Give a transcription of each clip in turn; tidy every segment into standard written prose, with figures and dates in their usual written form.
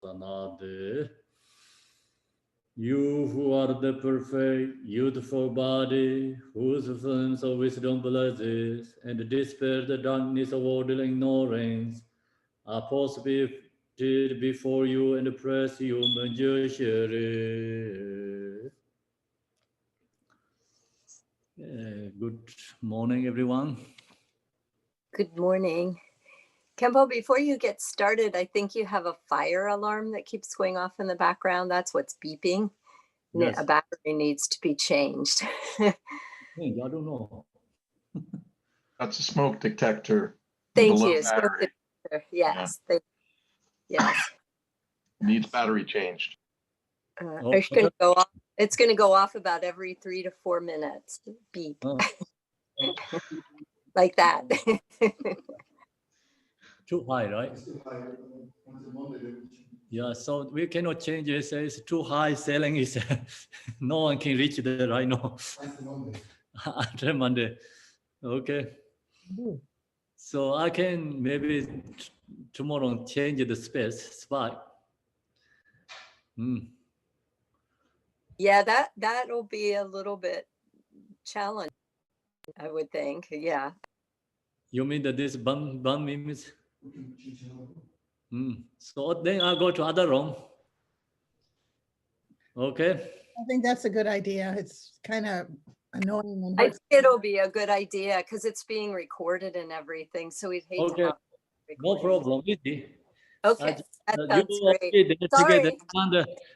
Sanade. You who are the perfect, youthful body, whose flames of wisdom blazes, and dispel the darkness of order and ignorance, are prostrated before you and praise you, Manjushri. Good morning, everyone. Good morning. Khenpo, before you get started, I think you have a fire alarm that keeps going off in the background. That's what's beeping. Yes. A battery needs to be changed. I don't know. That's a smoke detector. Thank you. Smoke detector. Yes. Yeah. Yes. Needs battery changed. It's going to go off. It's going to go off about every 3 to 4 minutes. Beep. Like that. Too high, right? Yeah, so we cannot change it. It's too high. Selling is no one can reach there right now. Until Monday. Okay. So I can maybe tomorrow change the spot. Yeah, that'll be a little bit challenging, I would think. Yeah. You mean that this bun means? So then I'll go to other room. Okay. I think that's a good idea. It's kind of annoying. And I think it'll be a good idea because it's being recorded and everything. So we'd hate to have no problem. Okay, that sounds great. Sorry.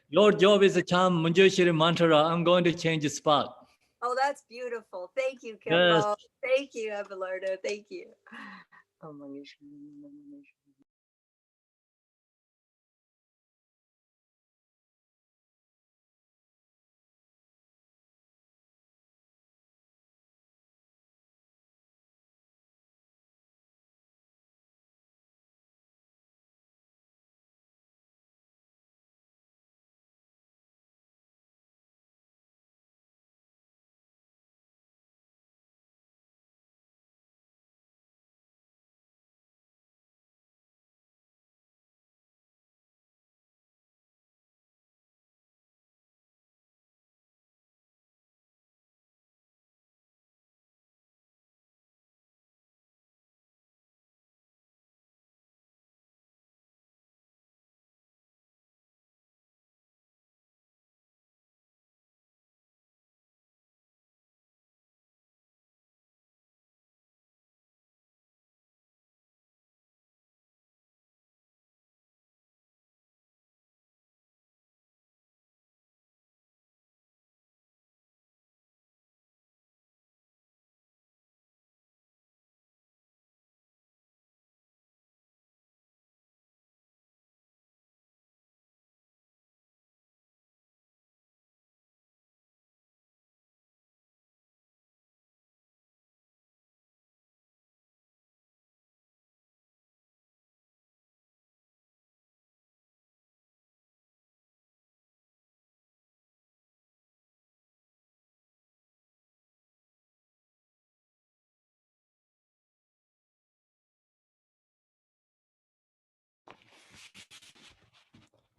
Your job is to chant Manjushri mantra. I'm going to change the spot. Oh, that's beautiful. Thank you, Khenpo. Yes. Thank you, Abelardo. Thank you. Oh,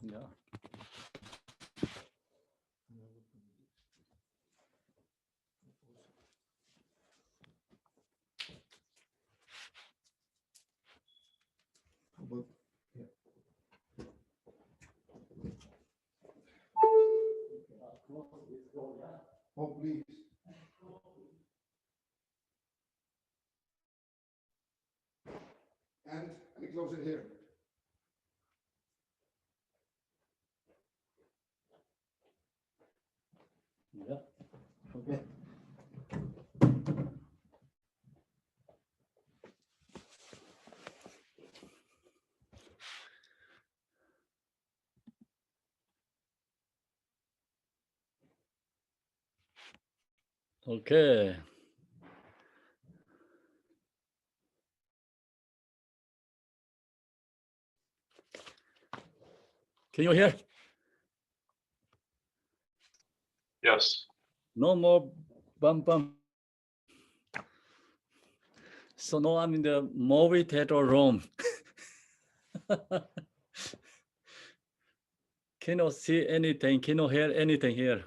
Yeah. Oh, please. And let me close it here. Yeah. Okay. Okay. Can you hear? Yes. No more bum. So now I'm in the movie theater room. Cannot see anything, cannot hear anything here.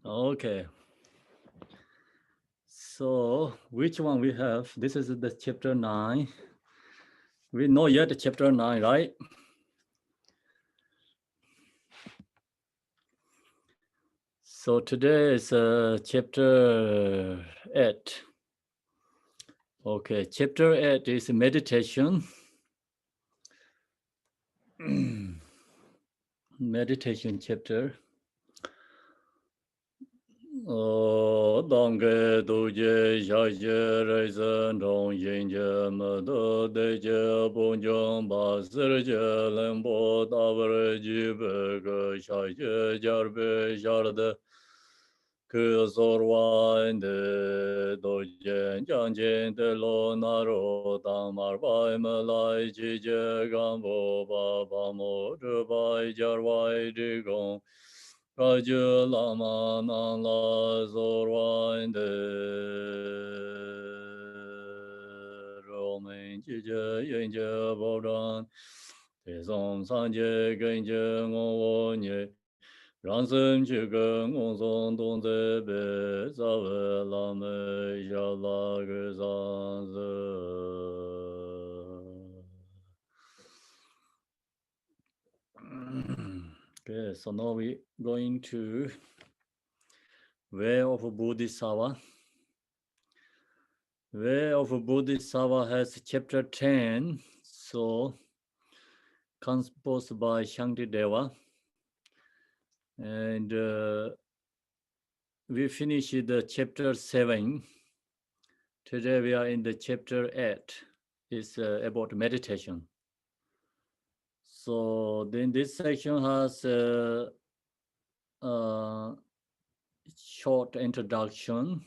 Okay. So which one we have? This is the chapter 9. We know yet chapter 9, right? So today is chapter 8. Okay, chapter 8 is meditation. Meditation chapter. Dangge duje jaje reisen dong yin je me de de je bon jong ba sir je len bo da ver ji be ge sha je jar be jar de ke sor wan de do je jang jin de lo na ro da mar bai me lai ji je gan bo ba ba mo de bai jar wai de gong Raja Lama Nala Zorwande Romain Jija Yanja Bodan Tezong Sanje Genja Ngowonye Ransom Chiga Ngozon Donze Be Zave Lame Jala Gezanze. Okay, so now we going to Way of Bodhisattva. Way of Bodhisattva has chapter 10, so composed by Shantideva. And we finished the chapter 7. Today we are in the chapter 8. It's about meditation. So then this section has short introduction,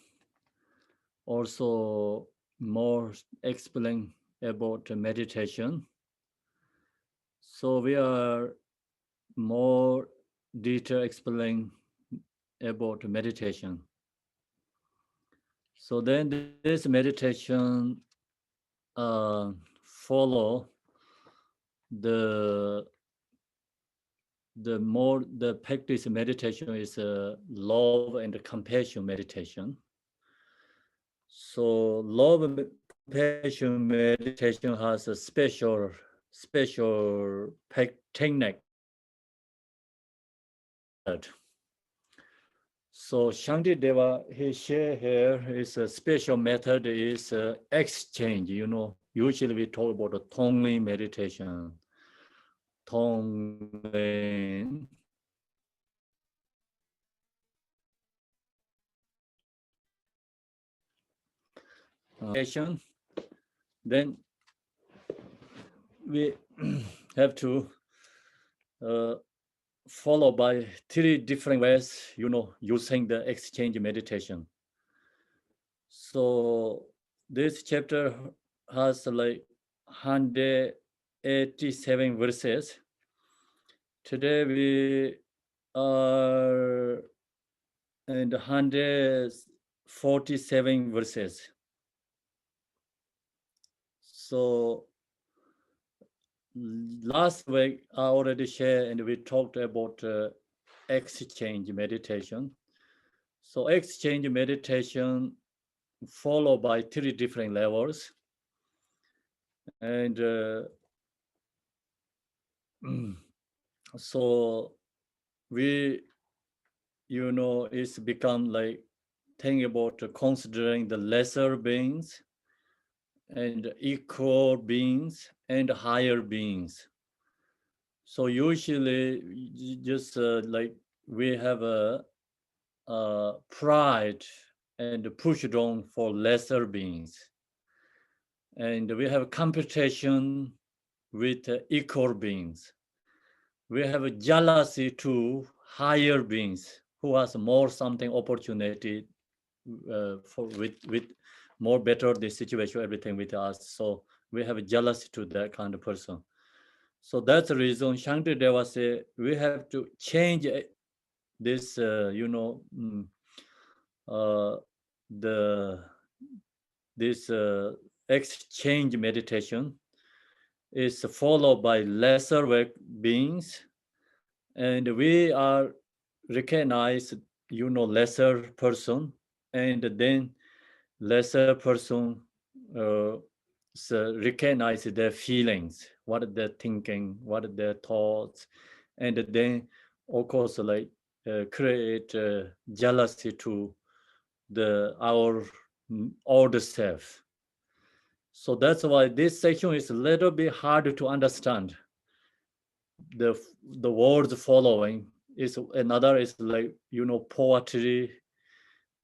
also more explain about meditation. So we are more detail explain about meditation. So then this meditation follow the practice meditation is love and compassion meditation. So love and compassion meditation has a special technique. So Shantideva he share here is a special method is exchange. You know, usually we talk about the Tonglen meditation. Tonglen. Then we have to follow by 3 different ways, you know, using the exchange meditation. So this chapter has like 187 verses. Today we are in 147 verses. So last week I already shared and we talked about exchange meditation. So exchange meditation followed by 3 different levels. And so we, you know, it's become like think about considering the lesser beings and equal beings and higher beings. So usually just like we have a pride and push down for lesser beings. And we have competition with equal beings. We have a jealousy to higher beings who has more something opportunity for with more better the situation, everything with us. So we have a jealousy to that kind of person. So that's the reason Shantideva say we have to change this, you know, this exchange meditation is followed by lesser beings, and we are recognized, lesser person, and then lesser person recognize their feelings, what they're thinking, what their thoughts, and then of course create jealousy to our older self. So that's why this section is a little bit hard to understand. The words following is another is like poetry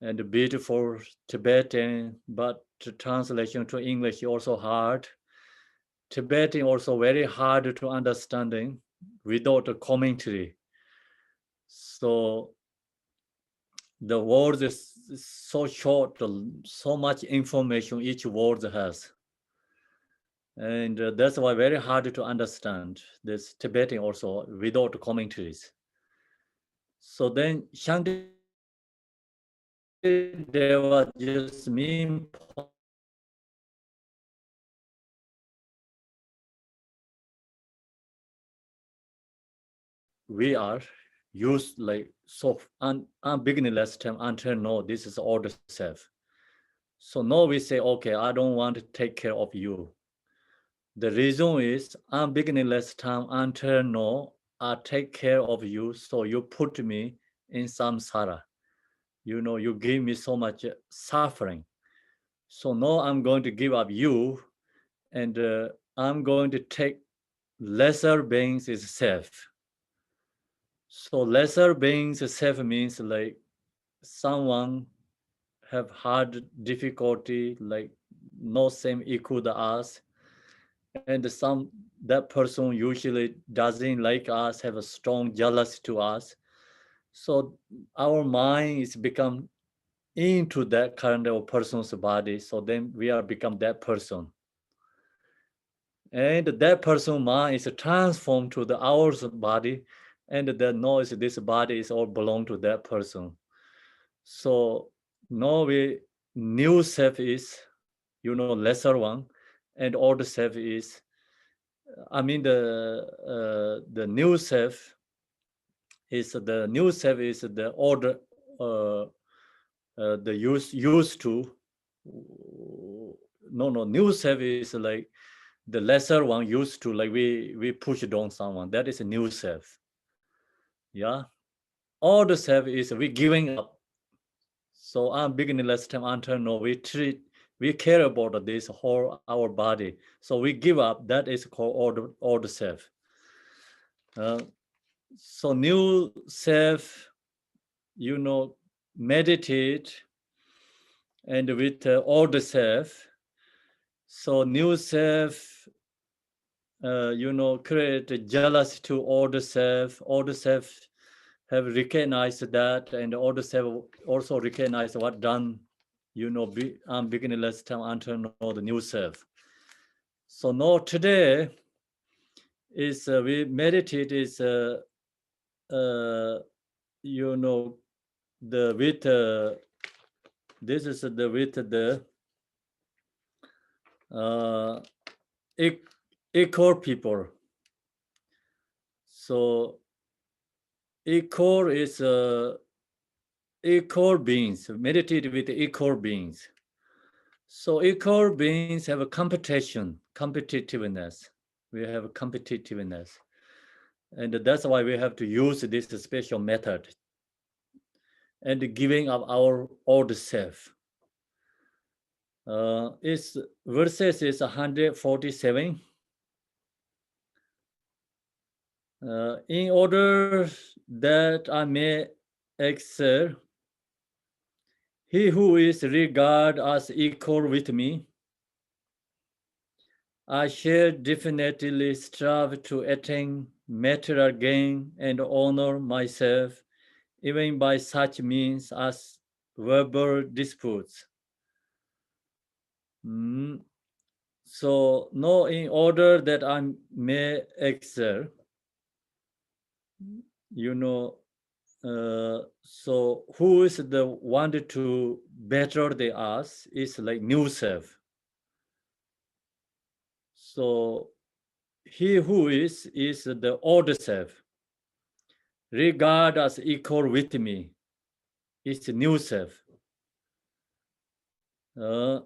and beautiful Tibetan, but the translation to English also hard. Tibetan also very hard to understanding without a commentary. So the words is so short, so much information each word has. And that's why very hard to understand this Tibetan also without commentaries. So then Shantideva just mean we are used like so beginningless time until no, this is all the self. So now we say, okay, I don't want to take care of you. The reason is I'm beginningless time until no, I take care of you, so you put me in samsara. You give me so much suffering. So now I'm going to give up you, and I'm going to take lesser beings is self. So lesser beings self means like someone have hard difficulty, like no same equal to us, and that person usually doesn't like us, have a strong jealousy to us. So our mind is become into that kind of person's body. So then we are become that person. And that person mind is transformed to the our body, and the noise this body is all belong to that person. So now we new self is lesser one, and old self is the new self is the order the used to new self is like the lesser one used to, like we push down someone, that is a new self. Yeah, all the self is we giving up. So I'm beginning last time until no, we care about this whole our body, so we give up, that is called all the self. So new self, meditate and with all the self. So new self create jealousy to all the self have recognized that, and all the self also recognize what done, I'm beginning last time until know the new self. So now today is we meditate is the with this is the with the equal people. So equal is equal beings, meditate with equal beings. So equal beings have a competitiveness. We have a competitiveness. And that's why we have to use this special method and giving up our old self. Its verses is 147. In order that I may excel, he who is regarded as equal with me, I shall definitely strive to attain material gain and honor myself, even by such means as verbal disputes. So, no, in order that I may excel, so who is the one to better than us is like new self. So he who is the old self. Regard as equal with me. It's new self. So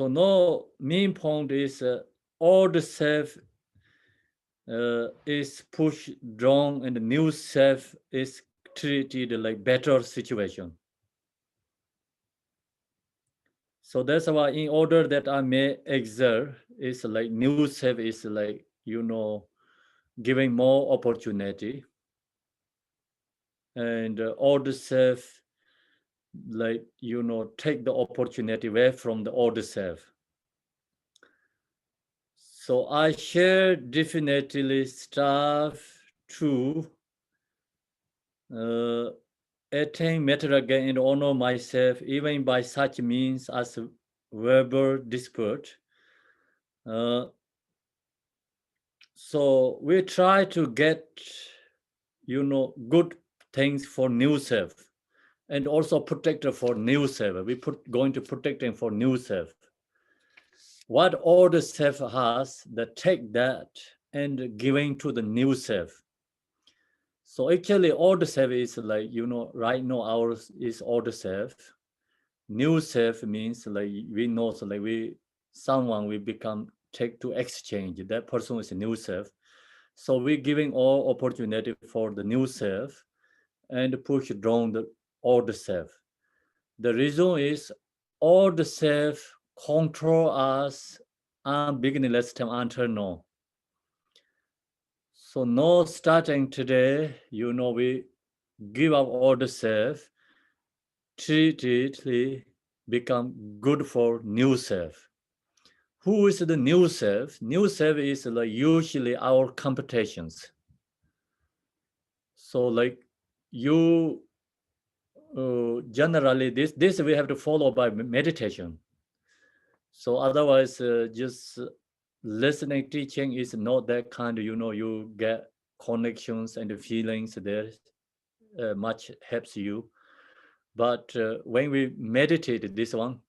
no main point is old self is pushed down and the new self is treated like better situation. So that's why in order that I may exert, it's like new self is like, giving more opportunity. And old self, like, take the opportunity away from the old self. So I share definitely stuff to attain matter again and honor myself, even by such means as verbal dispute. So we try to get, good things for new self, and also protector for new self. We going to protecting for new self. What old self has, that take that and giving to the new self. So actually old self is like, right now ours is old self. New self means like we know, so like someone we become take to exchange. That person is a new self. So we're giving all opportunity for the new self and push down the old self. The reason is old self control us and beginningless time until now. So no starting today, we give up old self, treat it, become good for new self. Who is the new self? New self is like usually our competitions. So like you generally this we have to follow by meditation. So otherwise just listening teaching is not that kind of, you get connections and feelings there, much helps you. But when we meditate this one,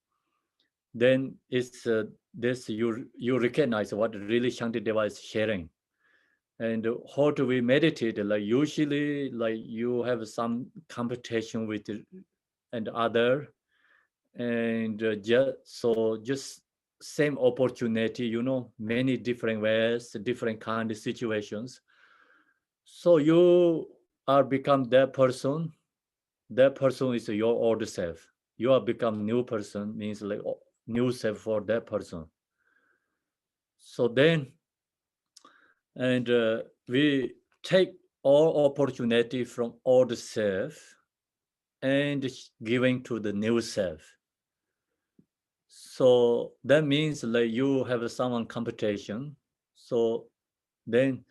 then it's this you recognize what really Shantideva is sharing. And how do we meditate? Like usually, like you have some competition with and other, and just same opportunity, many different ways, different kind of situations. So you are become that person. That person is your old self. You are become new person, means like new self for that person. So then, and we take all opportunity from old self and giving to the new self. So that means like you have someone competition. So then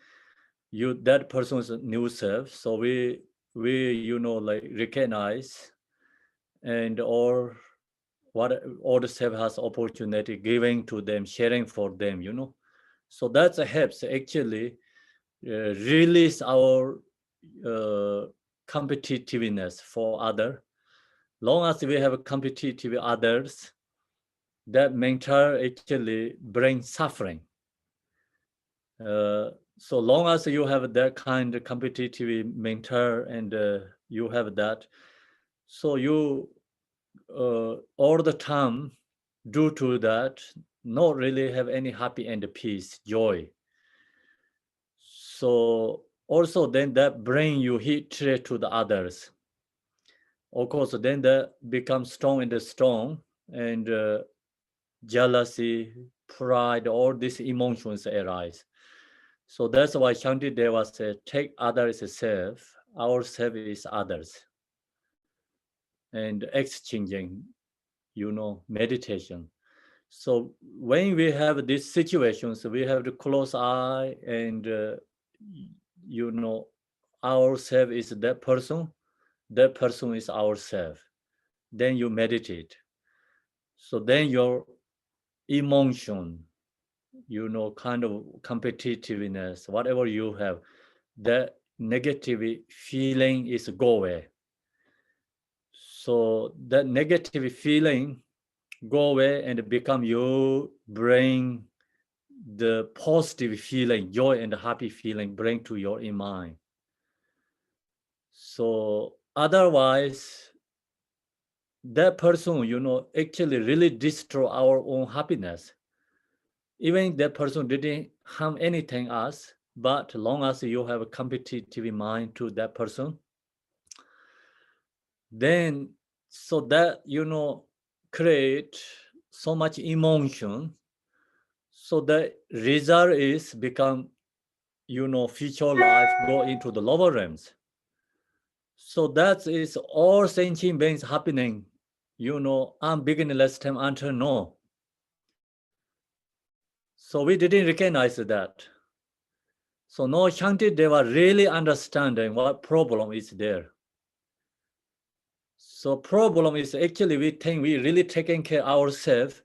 that person's new self. So we like recognize and or what all the self has opportunity giving to them, sharing for them, So that helps actually release our competitiveness for other. Long as we have competitive others, that mental actually brings suffering. So long as you have that kind of competitive mentor and you have that, so you all the time due to that not really have any happy and peace, joy. So also then that bring you hatred to the others. Of course, then that becomes strong and jealousy, pride, all these emotions arise. So that's why Shantideva said, take others as self, our self is others. And exchanging, meditation. So when we have these situations, we have to close eye and, our self is that person is our self. Then you meditate. So then your emotion, kind of competitiveness, whatever you have, that negative feeling is go away. So that negative feeling go away and become you bring the positive feeling, joy and happy feeling bring to your mind. So otherwise, that person, actually really destroy our own happiness. Even that person didn't harm anything us, but long as you have a competitive mind to that person, then so that, create so much emotion. So the result is become, future life go into the lower realms. So that is all sentient beings happening, unbeginningless time until no. So we didn't recognize that. So no Shantideva really understanding what problem is there. So problem is actually we think we really taking care ourselves.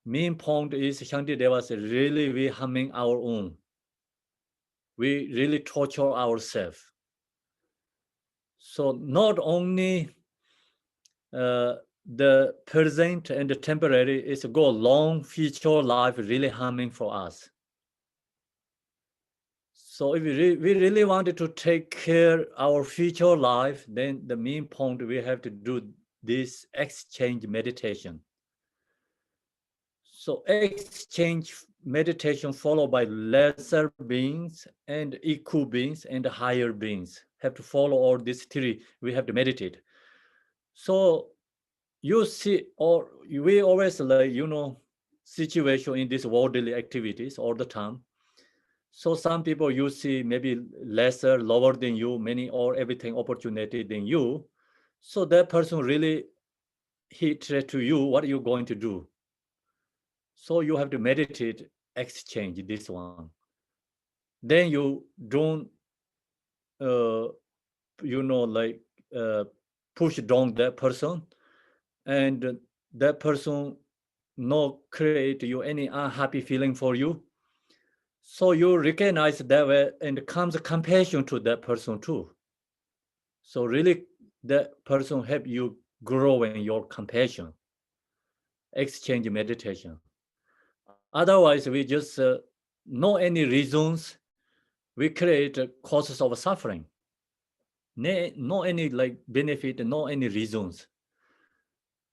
Main point is Shantideva said really we harming our own. We really torture ourselves. So not only the present and the temporary is go long future life really harming for us. So if we really wanted to take care our future life, then the main point we have to do this exchange meditation. So exchange meditation followed by lesser beings and equal beings and higher beings. Have to follow all these three. We have to meditate. So you see, or we always situation in these worldly activities all the time. So some people you see maybe lesser, lower than you, many or everything opportunity than you. So that person really hatred to you, what are you going to do? So you have to meditate, exchange this one. Then you don't, push down that person, and that person not create you any unhappy feeling for you. So you recognize that way and comes compassion to that person too. So really that person help you grow in your compassion. Exchange meditation. Otherwise, we just no any reasons, we create causes of suffering. No any benefit, no any reasons.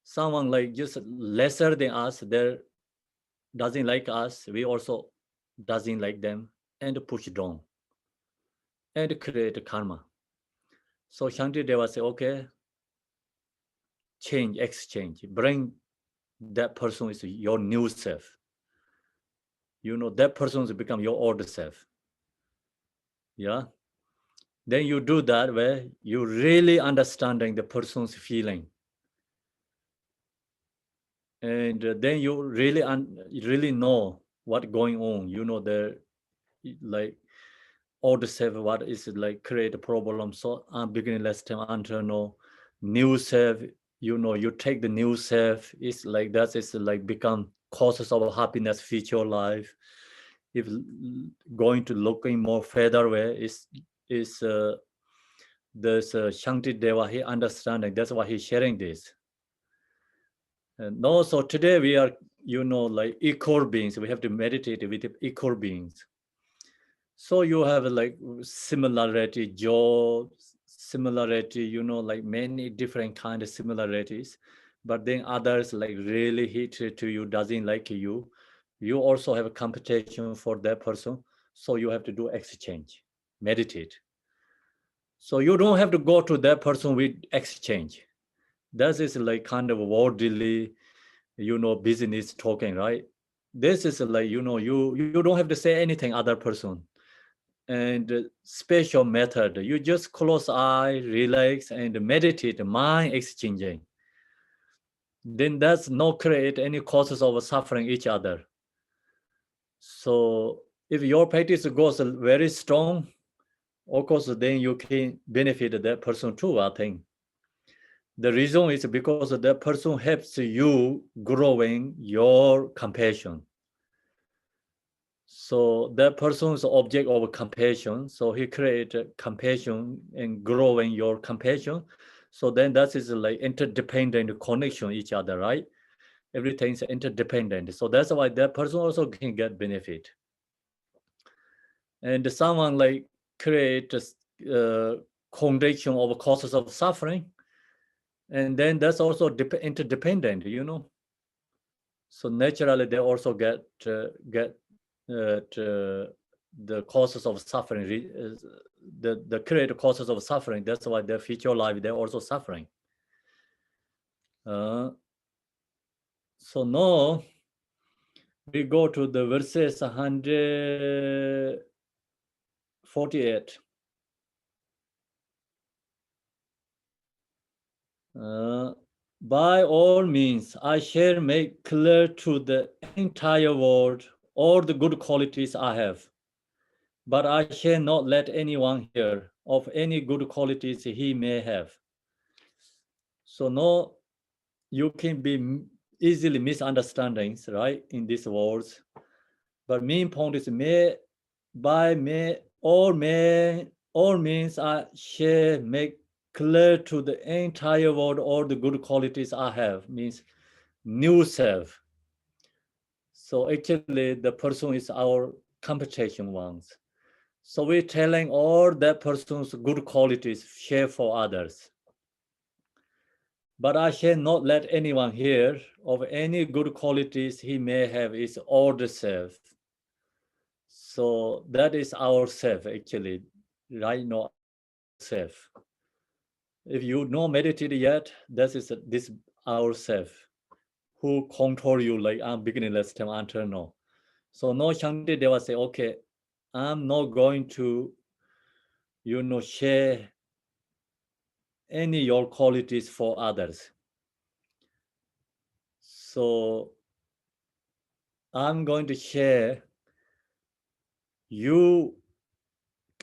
Someone just lesser than us, there doesn't like us, we also doesn't like them and push down and create karma. So Shantideva say, okay, change, exchange, bring that person is your new self. That person has become your old self. Yeah. Then you do that way, you really understanding the person's feeling. And then you really know what's going on. The old self, what is create a problem. So beginningless time until no new self, you take the new self, it's like that is become causes of happiness, future life. If going to looking more further way is there's Shantideva, he understanding, that's why he's sharing this. And also today we are, equal beings. We have to meditate with equal beings. So you have similarity, joy, similarity, many different kind of similarities. But then others really hatred to you, doesn't like you. You also have a competition for that person. So you have to do exchange, meditate. So you don't have to go to that person with exchange. That is kind of worldly, business talking, right? This is you don't have to say anything other person. And special method, you just close eye, relax and meditate, mind exchanging. Then that's not create any causes of suffering each other. So if your practice goes very strong, of course, then you can benefit that person too, I think. The reason is because that person helps you growing your compassion. So that person's object of compassion. So he created compassion and growing your compassion. So then that is interdependent connection each other, right? Everything's interdependent. So that's why that person also can get benefit. and someone like create a condition of causes of suffering, and then that's also interdependent, you know. So naturally they also get the causes of suffering, the create causes of suffering. That's why their future life they're also suffering. So now we go to the verses 148. By all means, I shall make clear to the entire world all the good qualities I have, but I shall not let anyone hear of any good qualities he may have. So now you can be easily misunderstandings, right, in these words. But main point is all means I shall make clear to the entire world all the good qualities I have, means new self. So actually the person is our competition ones. So we're telling all that person's good qualities share for others. But I shall not let anyone hear of any good qualities he may have is all the self. So that is our self actually, right now, self. If you not meditated yet, this our self who control you like I'm beginning last time until now. So no Shantideva say, okay, I'm not going to, share any your qualities for others. So I'm going to share you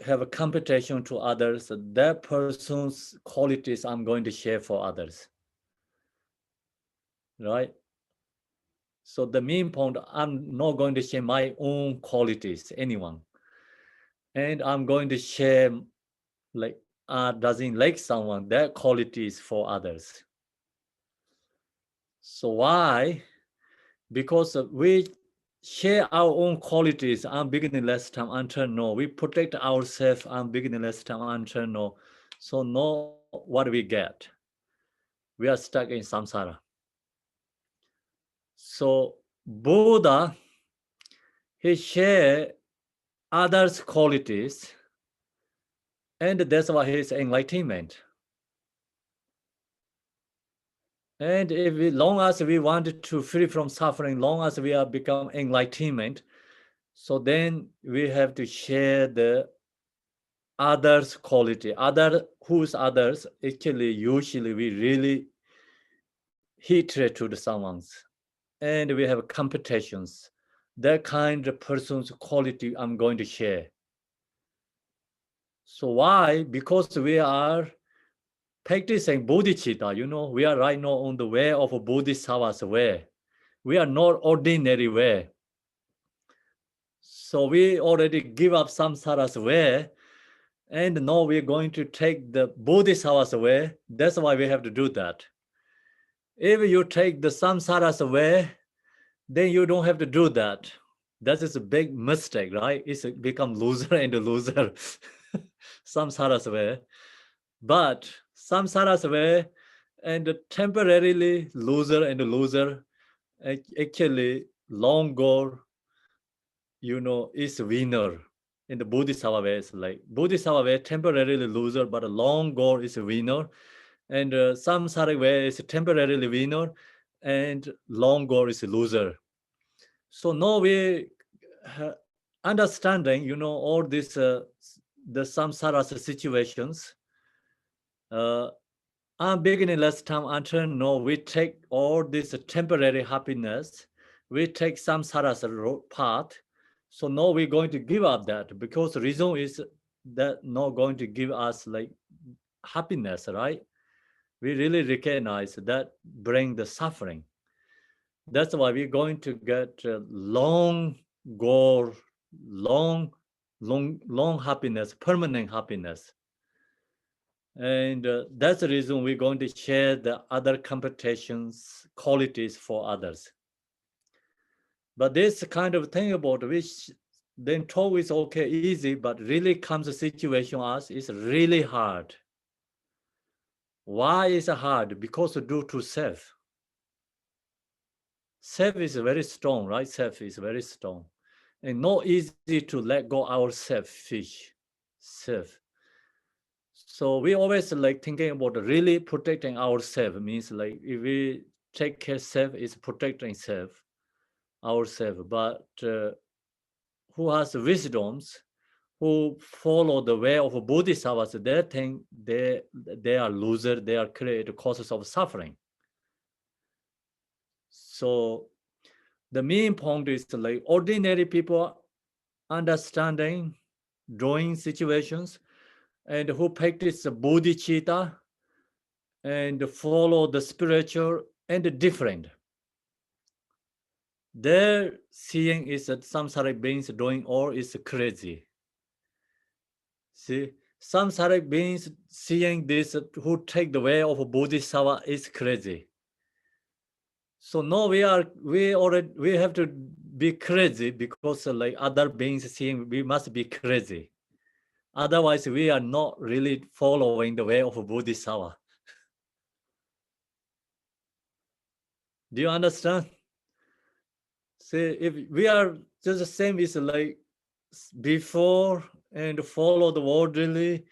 have a competition to others, that person's qualities I'm going to share for others, right? So the main point, I'm not going to share my own qualities, anyone. And I'm going to share like doesn't like someone, their qualities for others. So why? Because we share our own qualities, I'm beginning last time until no. We protect ourselves, I'm beginning last time until no. So know what we get. We are stuck in samsara. So Buddha, he share others' qualities, and that's why his enlightenment. And if long as we want to free from suffering, long as we are become enlightenment, so then we have to share the others' quality. Who's others? Actually, usually we really hatred to the someone's, and we have competitions. That kind of person's quality I'm going to share. So why? Because we are practicing bodhicitta, we are right now on the way of a bodhisattva's way. We are not ordinary way. So we already give up samsara's way, and now we're going to take the bodhisattva's way. That's why we have to do that. If you take the samsara's way, then you don't have to do that. That is a big mistake, right? It's become loser and loser. Samsara's way. But samsara's way and temporarily loser and loser, actually long goal, is winner. In the Bodhisattva way, it's like Bodhisattva way, temporarily loser, but a long goal is a winner. And samsara way is temporarily winner, and long goal is a loser. So now we understanding, all this, the samsara situations. I'm beginning last time until now, we take all this temporary happiness, we take samsara's path. So now we're going to give up that, because the reason is that not going to give us like happiness, right? We really recognize that bring the suffering. That's why we're going to get long goal, long happiness, permanent happiness. And that's the reason we're going to share the other competitions, qualities for others. But this kind of thing about which then talk is okay, easy, but really comes a situation as it's really hard. Why is it hard? Because due to self. Self is very strong, right? Self is very strong. And not easy to let go our selfish self. So we always like thinking about really protecting ourselves. Means like if we take care self is protecting self, ourselves. But who has wisdoms, who follow the way of bodhisattvas, they think they are loser, they are create causes of suffering. So the main point is like ordinary people understanding, drawing situations, and who practice the bodhicitta and follow the spiritual and different. Their seeing is that samsaric beings doing all is crazy. See, samsaric beings seeing this who take the way of bodhisattva is crazy. So now we have to be crazy because like other beings seeing we must be crazy. Otherwise we are not really following the way of bodhisattva. Do you understand? See, if we are just the same as like before and follow the worldly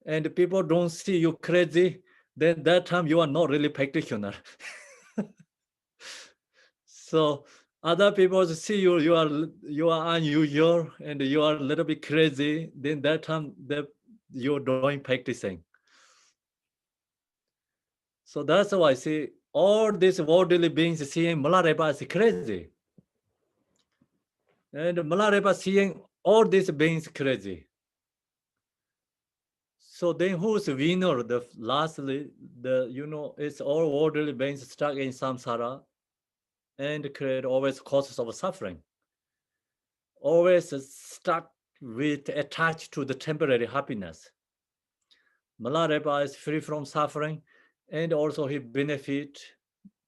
and people don't see you crazy, then that time you are not really practitioner. So other people see you are unusual and you are a little bit crazy, then that time you're doing practicing. So that's why I see all these worldly beings seeing Malarepa as crazy. And Malarepa seeing all these beings crazy. So then who's winner? Lastly, it's all worldly beings stuck in samsara and create always causes of suffering. Always stuck with attached to the temporary happiness. Malarepa is free from suffering and also he benefit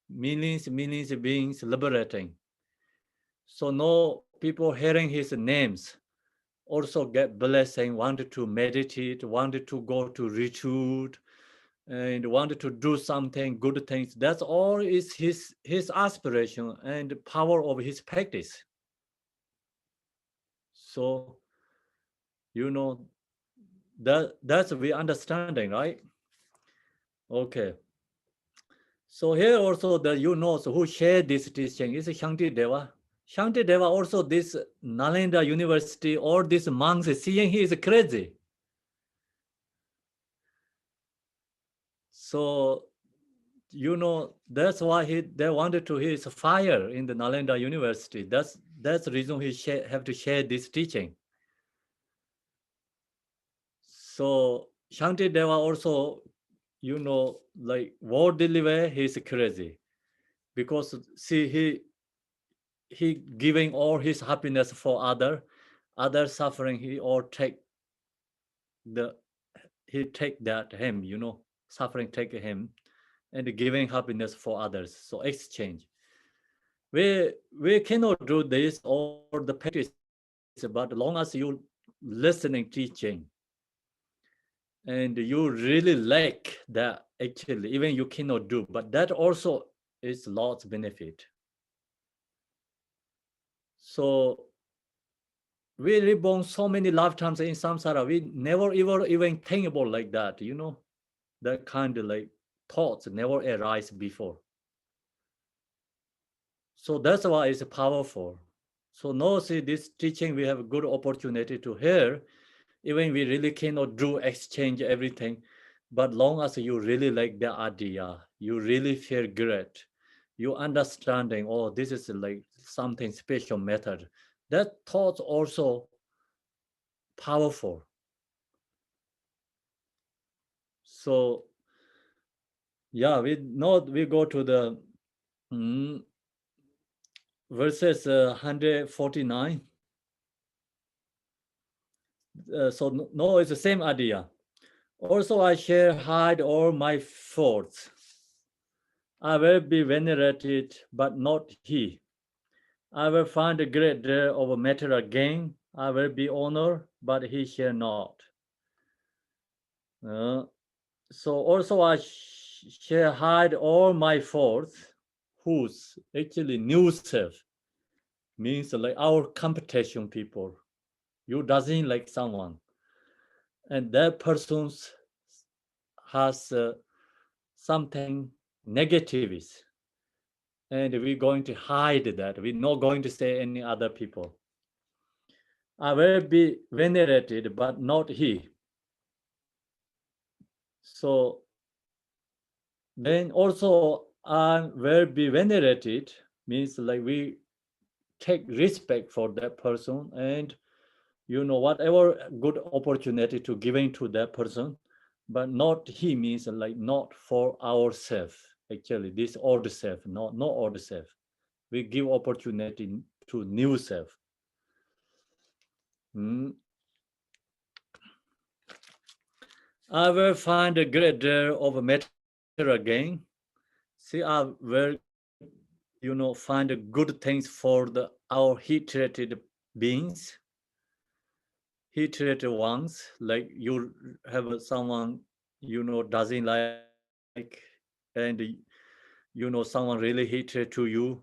millions of beings liberating. So no people hearing his names also get blessing, wanted to meditate, wanted to go to retreat, and wanted to do something, good things. That's all is his aspiration and power of his practice. So, that's we understanding, right? Okay. So here also so who shared this teaching is Shantideva. Shantideva also this Nalanda University or this monks seeing he is crazy. So, that's why they wanted to his fire in the Nalanda University. That's the reason he have to share this teaching. So Shantideva also, like worldly way, he's crazy. Because see, he giving all his happiness for other suffering, he take that him, suffering take him and giving happiness for others. So exchange. We cannot do this or the practice, but long as you listening, teaching, and you really like that, actually, even you cannot do, but that also is lots benefit. So we reborn so many lifetimes in samsara, we never even think about like that, that kind of like thoughts never arise before. So that's why it's powerful. So now see this teaching, we have a good opportunity to hear, even we really cannot do exchange everything, but long as you really like the idea, you really feel great, you understanding, oh, this is like something special method, that thought also powerful. So yeah, we go to the verses 149. So no, it's the same idea. Also, I shall hide all my faults. I will be venerated, but not he. I will find a great deal of material gain, I will be honored, but he shall not. So also I shall hide all my faults, whose actually new self means like our competition people. You doesn't like someone, and that person has something negative, and we're going to hide that. We're not going to say any other people. I will be venerated, but not he. So then also I will be venerated means like we take respect for that person, and whatever good opportunity to giving to that person, but not he means like not for ourselves. Actually, this old self, not old self. We give opportunity to new self. I will find a great deal of matter again. See, I will, find good things for our heat-related beings, heat-related ones. Like you have someone, doesn't like, and someone really hated to you,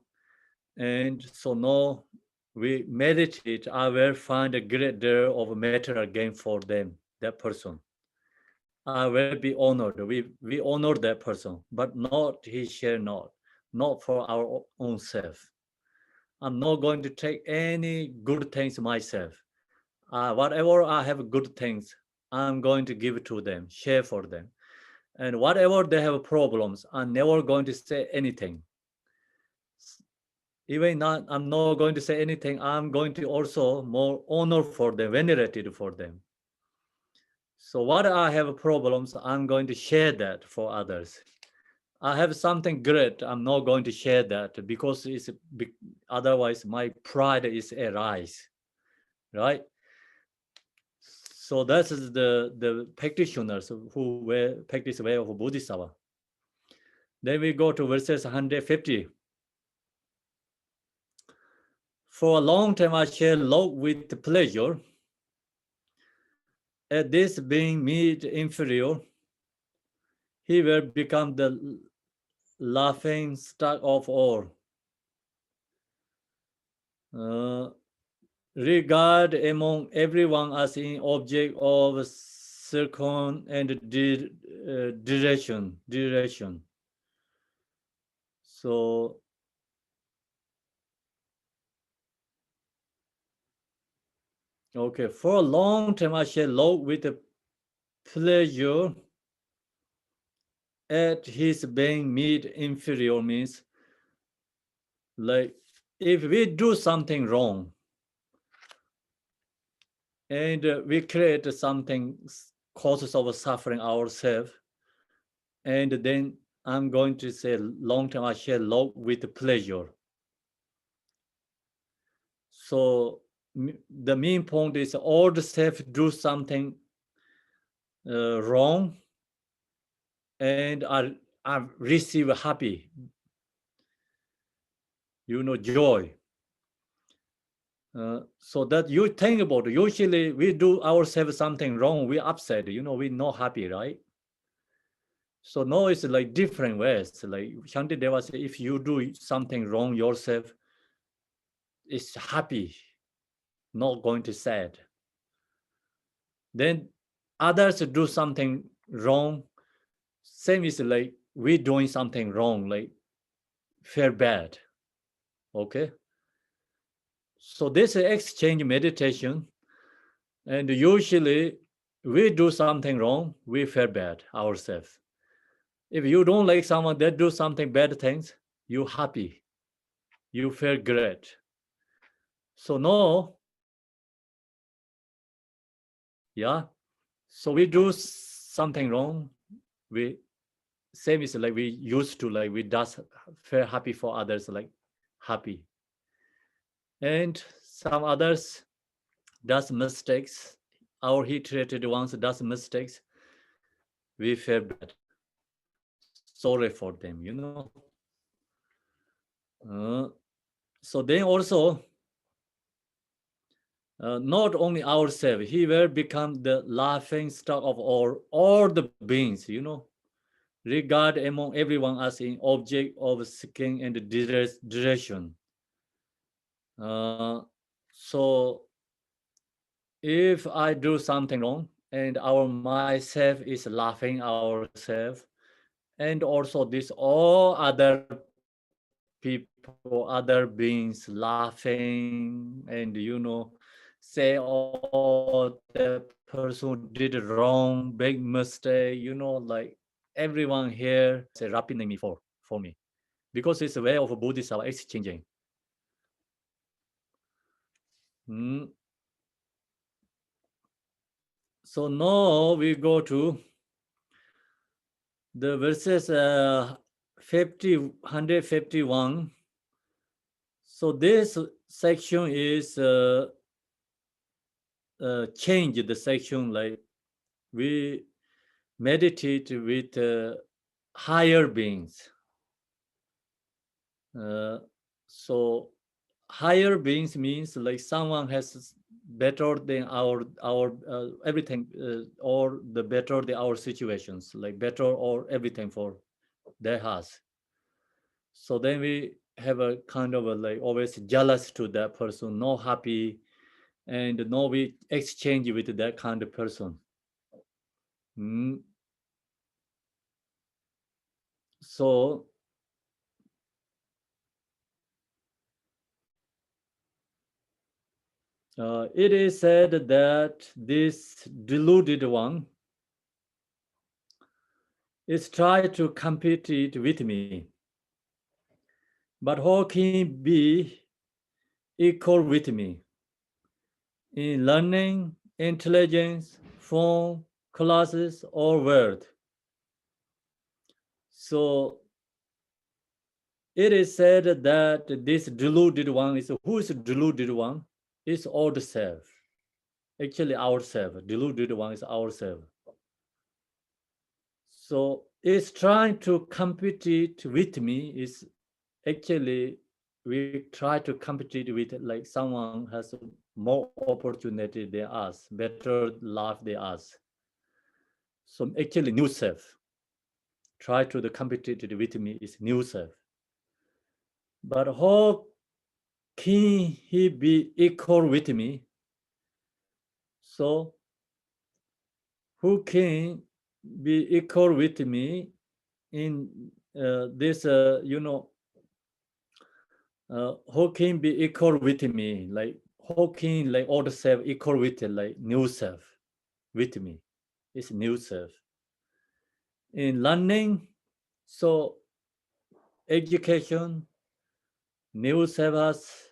and so now we meditate. I will find a great deal of matter again for them, that person. I will be honored. We honor that person, but not he shall not for our own self. I'm not going to take any good things myself. Whatever I have good things, I'm going to give to them, share for them. And whatever they have problems, I'm never going to say anything. Even not, I'm not going to say anything. I'm going to also more honor for them, venerated for them. So what I have problems, I'm going to share that for others. I have something great, I'm not going to share that because otherwise my pride is arise, right? So that is the practitioners who practice way of Bodhisattva. Then we go to verses 150. For a long time I shall love with pleasure at this being made inferior. He will become the laughing stock of all. Regard among everyone as an object of circum and direction. So okay, for a long time I shall love with pleasure at his being made inferior means like if we do something wrong and we create something causes of suffering ourselves, and then I'm going to say long term I shall love with pleasure. So the main point is all the self do something wrong, and I receive happy, joy. So that you think about it. Usually we do ourselves something wrong, we upset, we not happy, right? So now it's like different ways. Like Shantideva said, if you do something wrong yourself, it's happy, not going to sad. Then others do something wrong, same is like we doing something wrong, like feel bad. Okay. So this is exchange meditation, and usually we do something wrong, we feel bad ourselves. If you don't like someone that do something bad things, you happy, you feel great. So no, yeah. So we do something wrong, we same is like we used to, like we does feel happy for others, like happy. And some others does mistakes, our heat-related ones does mistakes, we feel bad, sorry for them, so then also not only ourselves, he will become the laughing stock of all the beings, regard among everyone as an object of seeking and direction. So if I do something wrong and our myself is laughing ourselves, and also this all other people, other beings laughing and say, oh, the person did wrong, big mistake, like everyone here say raping me for me, because it's a way of Bodhisattva exchanging. So now we go to the verses 151. So this section is change the section, like we meditate with higher beings. So higher beings means like someone has better than our everything, or the better than our situations, like better or everything for their has. So then we have a kind of like always jealous to that person, not happy, and no we exchange with that kind of person. So it is said that this deluded one is trying to compete with me, but how can he be equal with me in learning, intelligence, form, classes, or word? So it is said that this deluded one is, who is deluded one? Is old self. Actually ourself. Deluded one is ourself. So it's trying to compete with me is actually we try to compete with like someone has more opportunity than us, better life than us. So actually new self. Try to the compete with me is new self. But how can he be equal with me? So who can be equal with me in this, who can be equal with me? Like how can like old self equal with like new self with me? It's new self. In learning, so education, new self has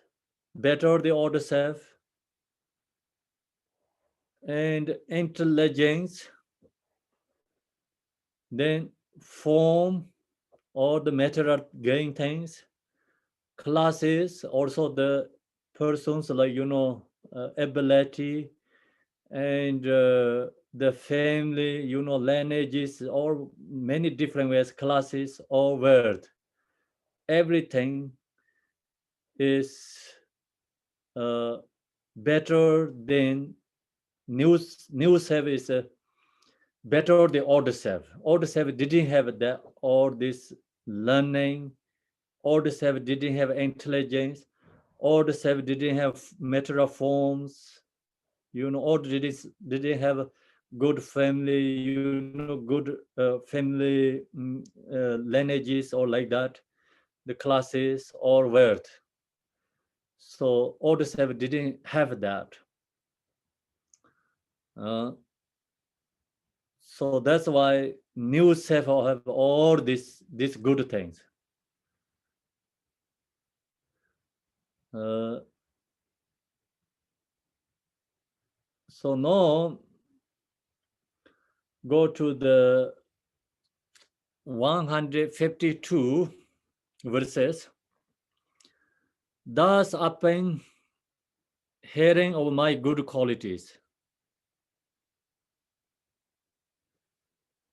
better the old self, and intelligence, then form or the material gain things, classes, also the persons like ability, and the family, lineages, or many different ways, classes or word. Everything is better than new self is better the old self. Old self didn't have that all this learning. Old self didn't have intelligence. Old self didn't have material forms. Old didn't have good family. Good family lineages or like that, the classes or word. So old self didn't have that. So that's why new self have all these good things. So now go to the 152 verses. Thus upon hearing of my good qualities,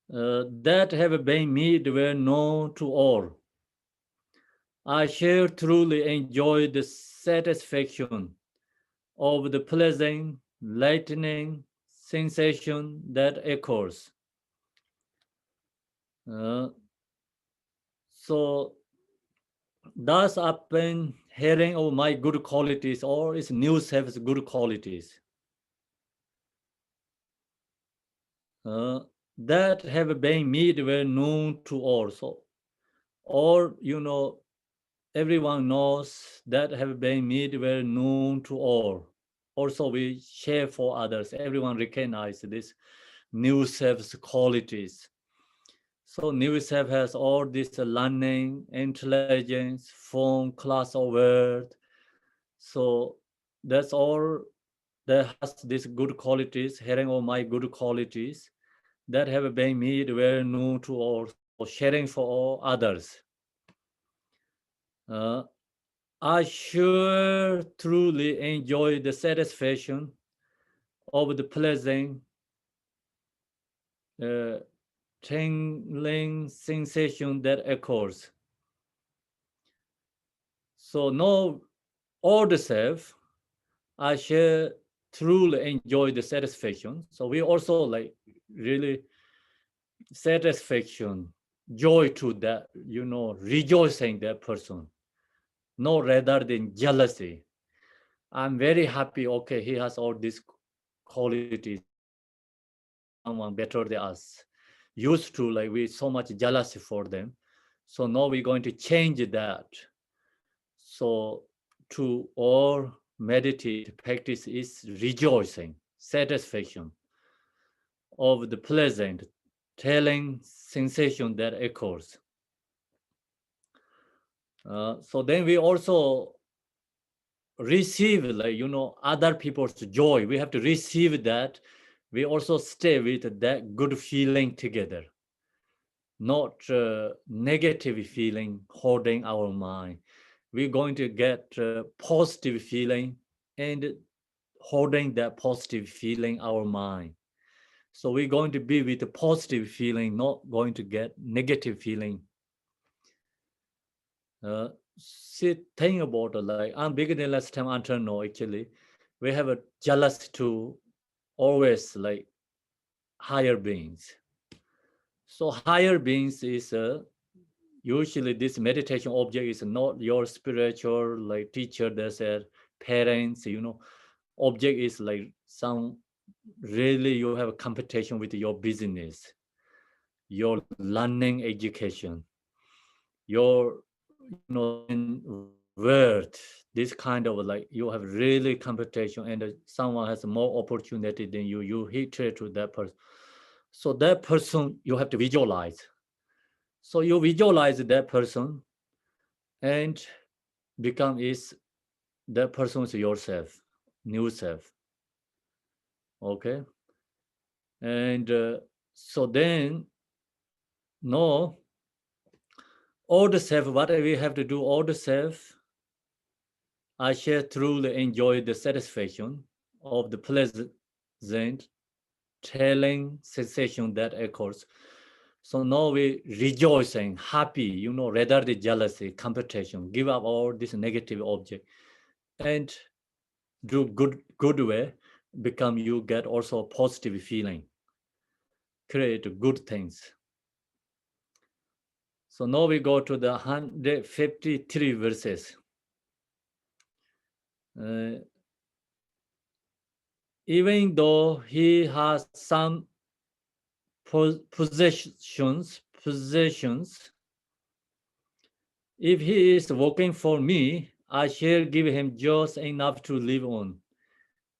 that have been made were known to all, I shall truly enjoy the satisfaction of the pleasant, lightening sensation that occurs. So thus upon hearing of my good qualities or its new self's good qualities that have been made well known to all. So, or everyone knows that have been made well known to all. Also, we share for others. Everyone recognize this new self's qualities. So new self has all this learning, intelligence, form, class of word. So that's all that has these good qualities, hearing all my good qualities that have been made well known to all, or sharing for all others. I sure truly enjoy the satisfaction of the pleasant, tingling sensation that occurs. So no older self, I share truly enjoy the satisfaction. So we also like really satisfaction, joy to that, rejoicing that person, no rather than jealousy. I'm very happy, okay, he has all these qualities, someone better than us. Used to like we so much jealousy for them. So now we're going to change that. So to all meditate practice is rejoicing, satisfaction of the pleasant, telling sensation that occurs. So then we also receive like, other people's joy. We have to receive that. We also stay with that good feeling together, not negative feeling holding our mind. We're going to get positive feeling and holding that positive feeling our mind. So we're going to be with a positive feeling, not going to get negative feeling. Think about it, like I'm beginning last time until now, actually, we have a jealous to always like higher beings. So higher beings is usually this meditation object is not your spiritual like teacher, they said parents, object is like some really you have a competition with your business, your learning education, your word, this kind of like you have really competition and someone has more opportunity than you, you hatred to that person. So that person you have to visualize. So you visualize that person and become is that person is yourself, new self. Okay. And so then no, all the self, what we have to do, all the self, I shall truly enjoy the satisfaction of the pleasant telling sensation that occurs. So now we rejoicing, happy, rather than jealousy, competition, give up all this negative object and do good way, become you get also a positive feeling, create good things. So now we go to the 153 verses. Even though he has some possessions, if he is working for me, I shall give him just enough to live on,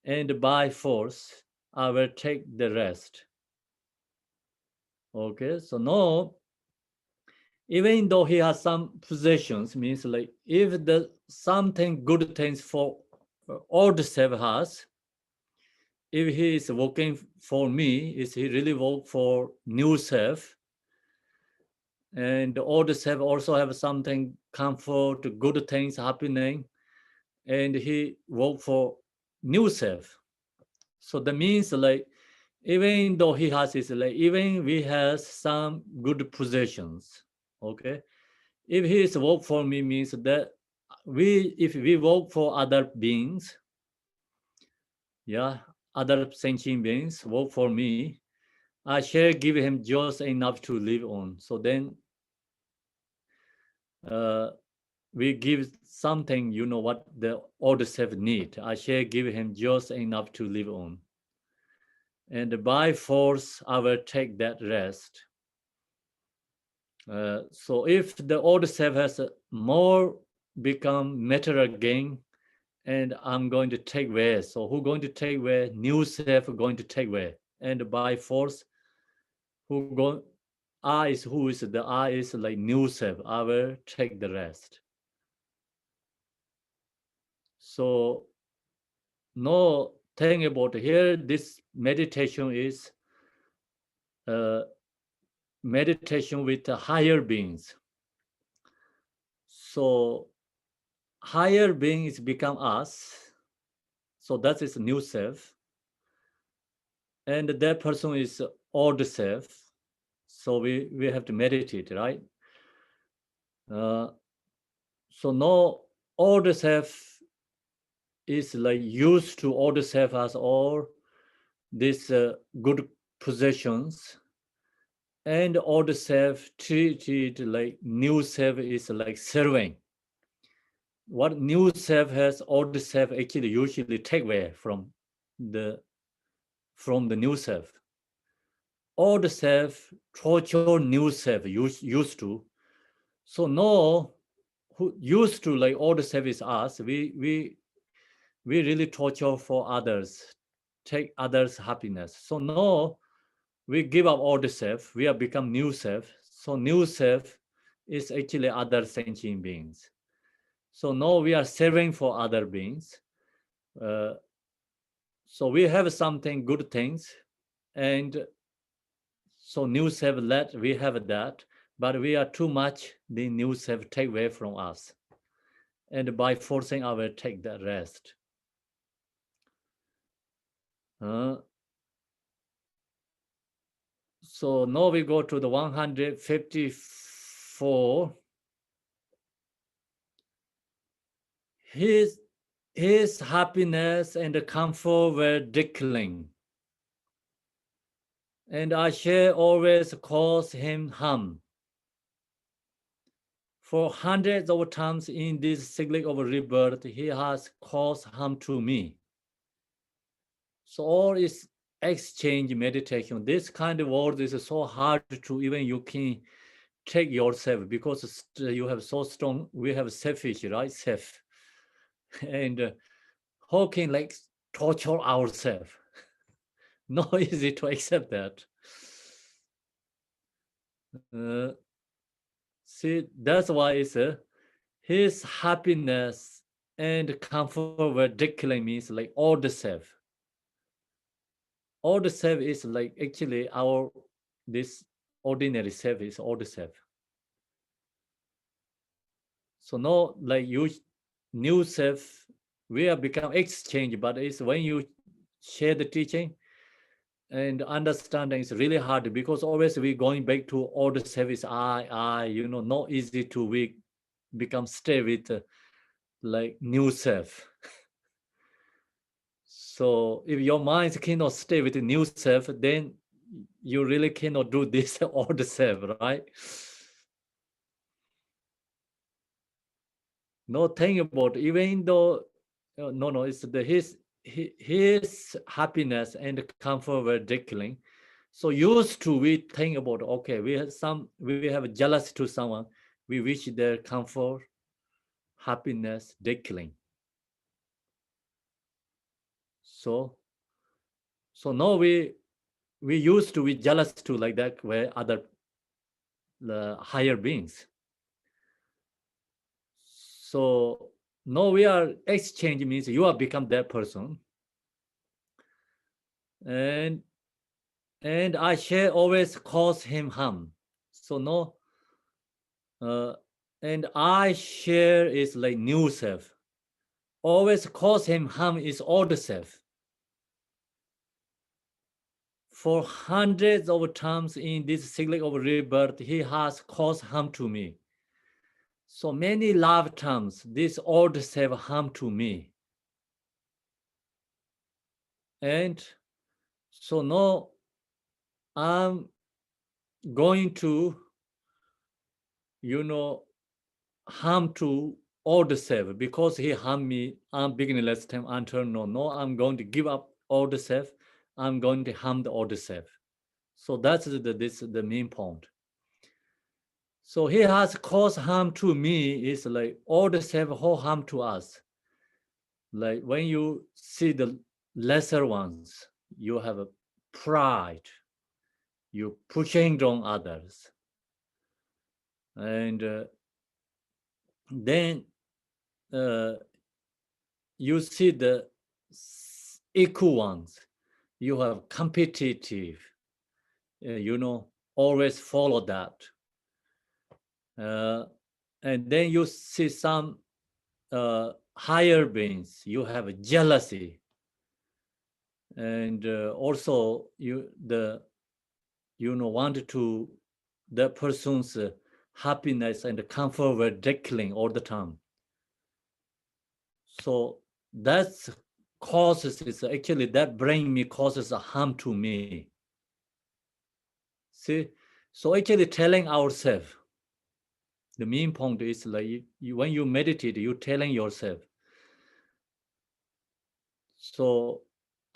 and by force, I will take the rest. Okay, so now, even though he has some possessions, means like if the something good things for all the self has, if he is working for me, is he really work for new self? And all the self also have something comfort, good things happening, and he work for new self. So that means like even though he has his like even we have some good possessions, okay. If he is work for me means that if we work for other beings, yeah, other sentient beings work for me, I shall give him just enough to live on. So then we give something, you know, what the older self need. I shall give him just enough to live on. And by force, I will take that rest. So if the older self has more become material gain, and I'm going to take away. So who going to take away? New self going to take away. And by force, who go? I is who is the I is like new self. I will take the rest. So no thing about here. This meditation is meditation with higher beings. So higher beings become us. So that is new self. And that person is old self. So we have to meditate, right? So no old self is like used to old self as all these good possessions, and old self treated like new self is like serving. What new self has, old self actually usually take away from the new self. Old self torture new self used to. So no, who used to like old self is us. We really torture for others, take others' happiness. So no, we give up old self. We have become new self. So new self is actually other sentient beings. So no, we are serving for other beings. So we have something good things, and so new self let we have that, but we are too much. The new self take away from us, and by forcing, I will take that rest. So now we go to the 154. His happiness and comfort were declining, and I shall always cause him harm. For hundreds of times in this cycle of rebirth, he has caused harm to me. So all is exchange meditation. This kind of world is so hard to even you can take yourself, because you have so strong, we have selfish, right? Self. And how can like torture ourselves? Not easy to accept that. See, that's why it's his happiness and comfort were declining means like all the self. All the self is like actually our this ordinary self is all the self. So no, like you new self, we have become exchange, but it's when you share the teaching and understanding is really hard, because always we going back to all the self is I, you know, not easy to we become stay with like new self. So if your mind cannot stay with the new self, then you really cannot do this old self, right? No, think about even though no, it's the his happiness and comfort were declining. So used to we think about, okay, we have jealous to someone, we wish their comfort, happiness declining. So now we used to be jealous to like that where other the higher beings. So now we are exchange means you have become that person, and I shall always cause him harm. So no, and I share is like new self. Always cause him harm is old self. For hundreds of times in this cycle of rebirth, he has caused harm to me. So many lifetimes, this old self harm to me. And so now I'm going to, harm to all the self because he harmed me. I'm beginning last time until no, I'm going to give up all the self. I'm going to harm the all the self. So that's the main point. So he has caused harm to me is like all the self whole harm to us. Like when you see the lesser ones, you have a pride, you pushing down others. And then you see the equal ones, you have competitive, always follow that. And then you see some higher beings, you have a jealousy. And also you want to the person's happiness and comfort were declining all the time. So that's causes is actually that bring me causes a harm to me. See, so actually telling ourselves, the main point is like when you meditate, you're telling yourself. So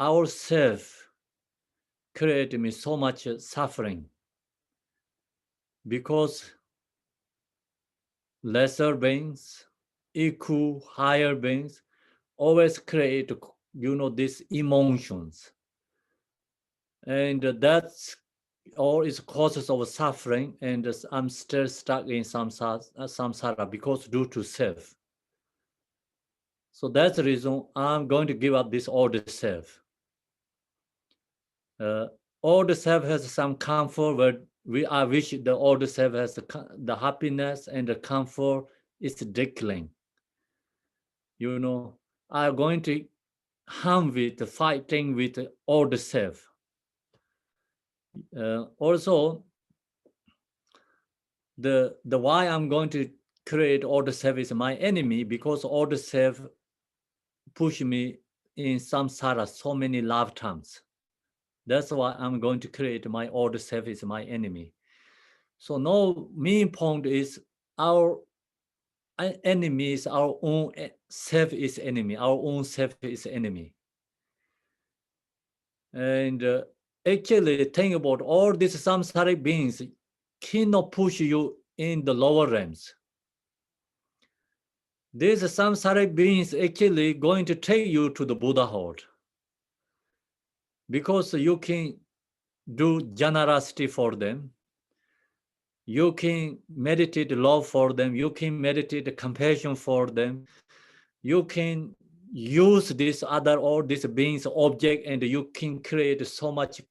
ourself create me so much suffering because lesser beings, equal higher beings always create, these emotions. And that's all is causes of suffering, and I'm still stuck in samsara because due to self. So that's the reason I'm going to give up this all the self. All the self has some comfort, but I wish the all the self has the happiness and the comfort is declining. I'm going to harm with fighting with all the self. Also, the why I'm going to create all the self is my enemy, because all the self push me in samsara so many lifetimes. That's why I'm going to create my all the self is my enemy. So no main point is our enemy is our own self is enemy. Our own self is enemy. And actually think about all these samsaric beings cannot push you in the lower realms. These samsaric beings actually going to take you to the Buddhahood, because you can do generosity for them, you can meditate love for them, you can meditate compassion for them, you can use this other or this being's object, and you can create so much,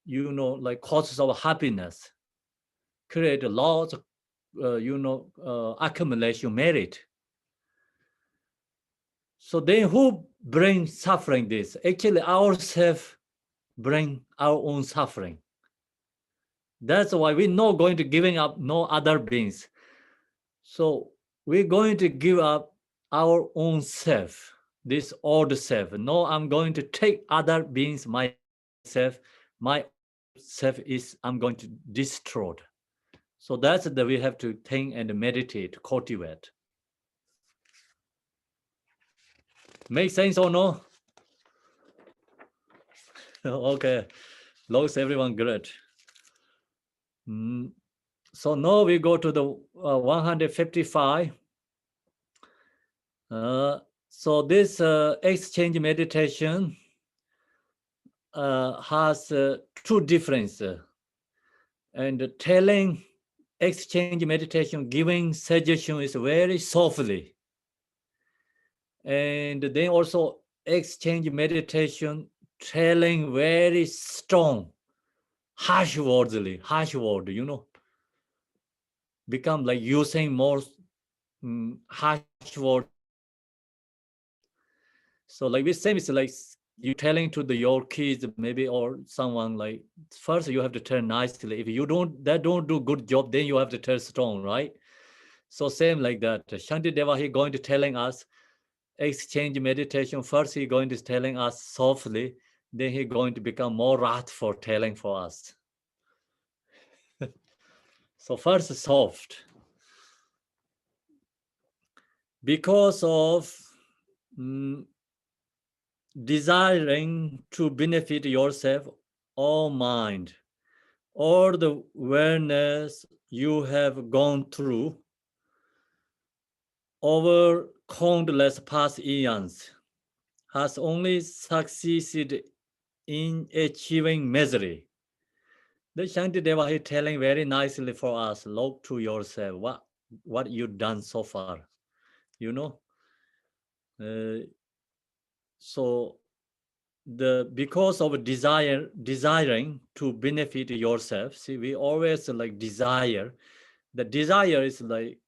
like causes of happiness, create a lot of, accumulation merit. So then who brings suffering this? Actually, ourselves bring our own suffering. That's why we're not going to giving up no other beings. So we're going to give up our own self, this old self. No, I'm going to take other beings, myself. My self is I'm going to destroy. So that's that we have to think and meditate, cultivate. Make sense or no? Okay, looks everyone good. So now we go to the 155. So this exchange meditation has two differences. And telling exchange meditation, giving suggestion is very softly. And then also exchange meditation, telling very strong, harsh word, become like using more harsh word. So like we say, it's like you telling to your kids maybe, or someone, like first you have to tell nicely. If you don't do good job, then you have to tell strong, right? So same like that. Shantideva, he going to telling us exchange meditation. First he going to telling us softly, then he's going to become more wrathful telling for us. So first soft. Because of desiring to benefit yourself or mind, or the awareness you have gone through over countless past eons has only succeeded in achieving misery. The Shantideva is telling very nicely for us, look to yourself, what you've done so far, you know. So because of desiring to benefit yourself, see, we always like desire. The desire is like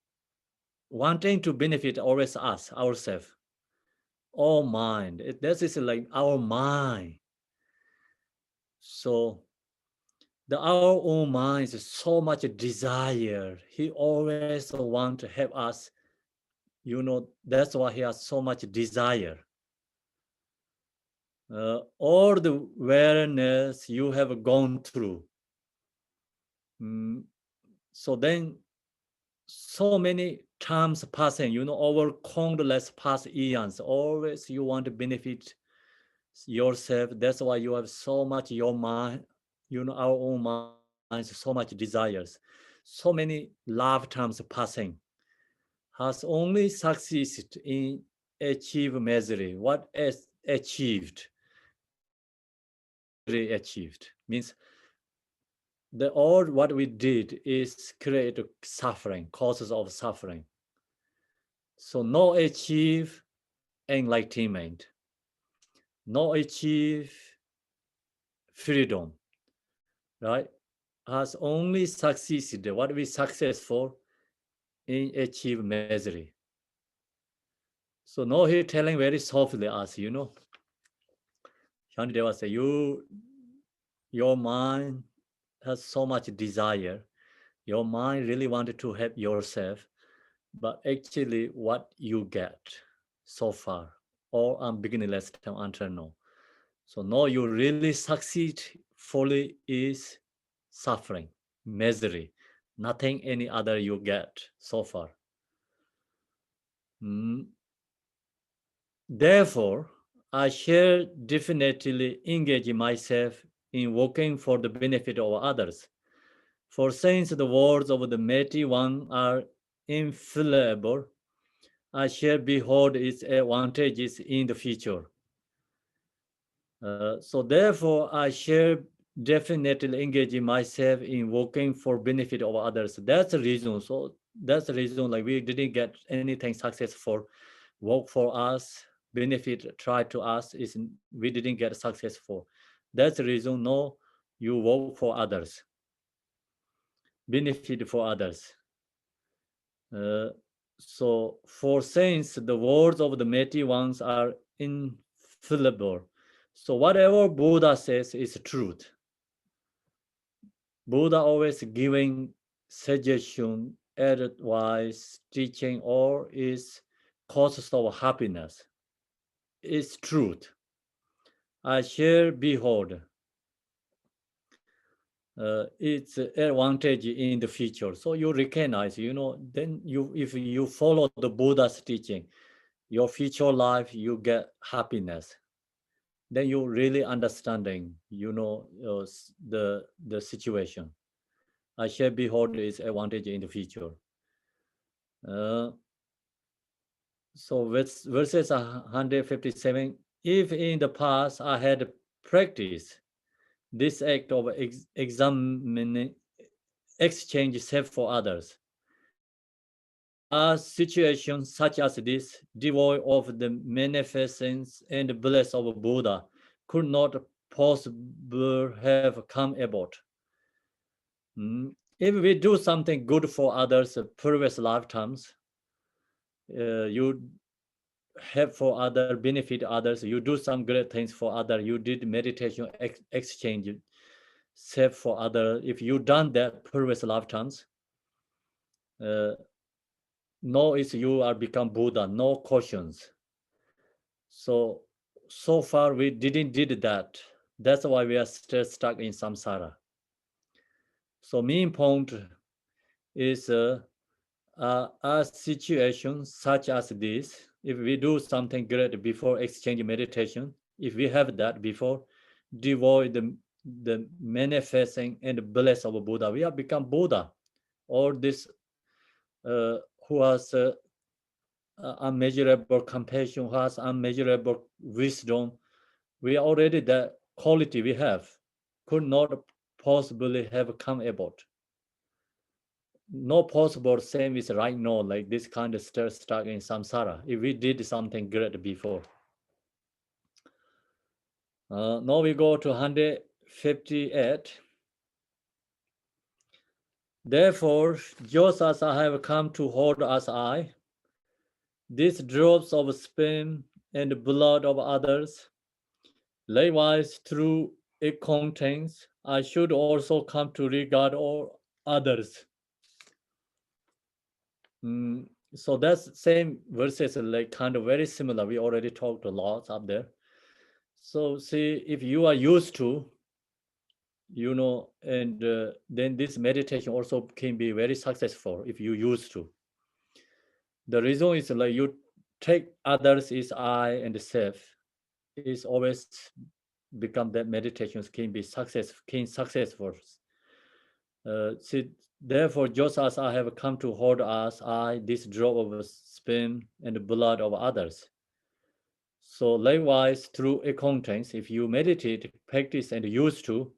wanting to benefit always us, ourselves, all mind. This is like our mind. So our own mind is so much desire. He always want to help us. You know, that's why he has so much desire. All the awareness you have gone through. So then, so many times passing, you know, over countless past eons, always you want to benefit yourself. That's why you have so much your mind, you know, our own minds, so much desires. So many lifetimes passing has only succeeded in achieve misery. What is achieved? Achieved means all what we did is create suffering, causes of suffering. So no achieve enlightenment, no achieve freedom, right? Has only succeeded, what we successful in achieve misery. So no, he telling very softly us, you know. Shantideva say, your mind has so much desire. Your mind really wanted to help yourself, but actually what you get so far, all beginningless time until now. So no, you really succeed fully is suffering, misery, nothing any other you get so far. Therefore, I shall definitely engage myself in working for the benefit of others. For since the words of the Mighty One are infallible, I shall behold its advantages in the future. So therefore, I shall definitely engage myself in working for benefit of others. That's the reason. So that's the reason, like we didn't get anything successful. Work for us, benefit try to us is we didn't get successful. That's the reason. No, you work for others, benefit for others. So for since the words of the Mighty Ones are infallible, so whatever Buddha says is truth. Buddha always giving suggestion, advice, teaching, or is causes of happiness. Is truth. I shall behold its advantage in the future. So you recognize, you know, then if you follow the Buddha's teaching, your future life, you get happiness. Then you really understanding, you know, the situation. I shall behold its advantage in the future. So verses 157, if in the past I had practiced this act of examining, exchange self for others, a situation such as this, devoid of the magnificence and bliss of Buddha, could not possibly have come about. If we do something good for others, previous lifetimes, you help for other, benefit others, you do some great things for other, you did meditation, exchange self for other. If you done that previous lifetimes, no, it's you are become Buddha, no cautions. So far we didn't did that. That's why we are still stuck in samsara. So main point is a situation such as this. If we do something great before exchange meditation, if we have that before, devoid the manifesting and bliss of Buddha, we have become Buddha. Or this who has unmeasurable compassion, who has unmeasurable wisdom, we are already the quality we have, could not possibly have come about. No possible same is right now, like this kind of stuck in samsara, if we did something great before. Now we go to 158. Therefore, just as I have come to hold as I, these drops of sperm and blood of others, likewise through it contains, I should also come to regard all others. So that's same verses, like kind of very similar. We already talked a lot up there. So see, if you are used to, and then this meditation also can be very successful if you used to. The reason is like you take others is I and self, is always become that meditations can be successful. See, therefore, just as I have come to hold as I this drop of sperm and blood of others. So likewise, through acquaintance, if you meditate, practice, and used to,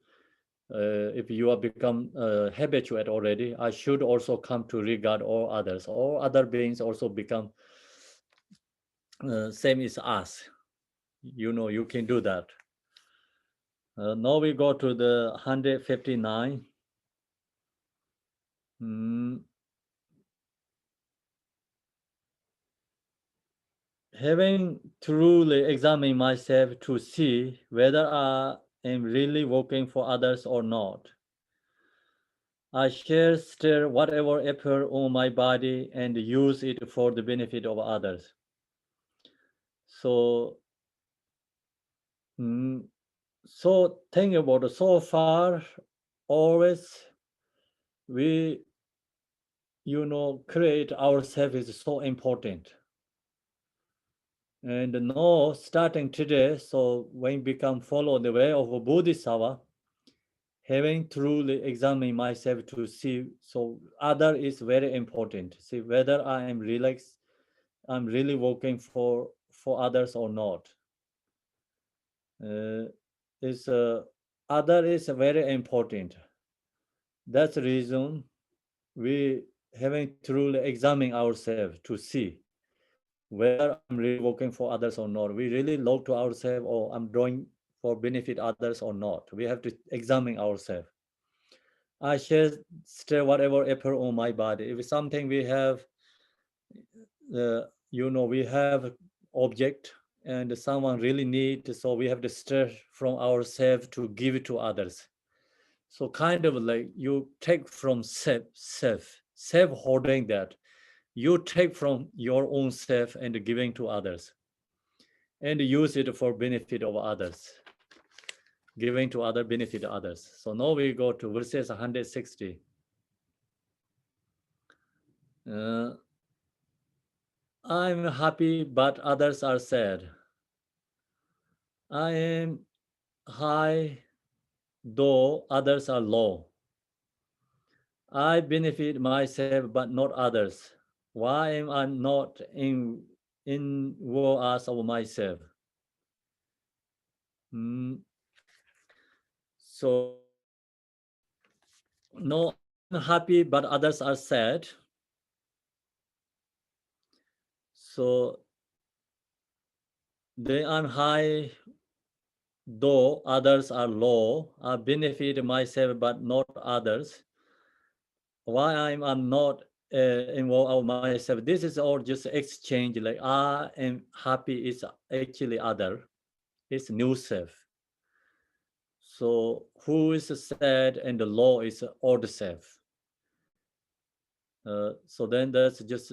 if you have become habituate already, I should also come to regard all others. All other beings also become same as us. You can do that. Now we go to the 159. Having truly examined myself to see whether I am really working for others or not, I shall stir whatever appears on my body and use it for the benefit of others. So, so think about it. So far, always we, create ourselves is so important. And now, starting today, so when become follow the way of a Bodhisattva, having truly examined myself to see, so other is very important. See whether I am relaxed, I'm really working for others or not. Other is very important. That's the reason we having truly examine ourselves to see whether I'm really working for others or not. We really look to ourselves, or I'm doing for benefit others or not. We have to examine ourselves. I shall stir whatever appears on my body. If it's something we have, we have object and someone really needs, so we have to stir from ourselves to give it to others. So kind of like you take from self holding that. You take from your own self and giving to others and use it for benefit of others. Giving to other, benefit others. So now we go to verses 160. I'm happy, but others are sad. I am high, though others are low. I benefit myself, but not others. Why am I not in woe as of myself? So, no, I'm happy, but others are sad. So, then I'm high, though others are low. I benefit myself, but not others. Why I'm not involved of myself? This is all just exchange. Like I am happy is actually other. It's new self. So who is sad and the low is old self. So then that's just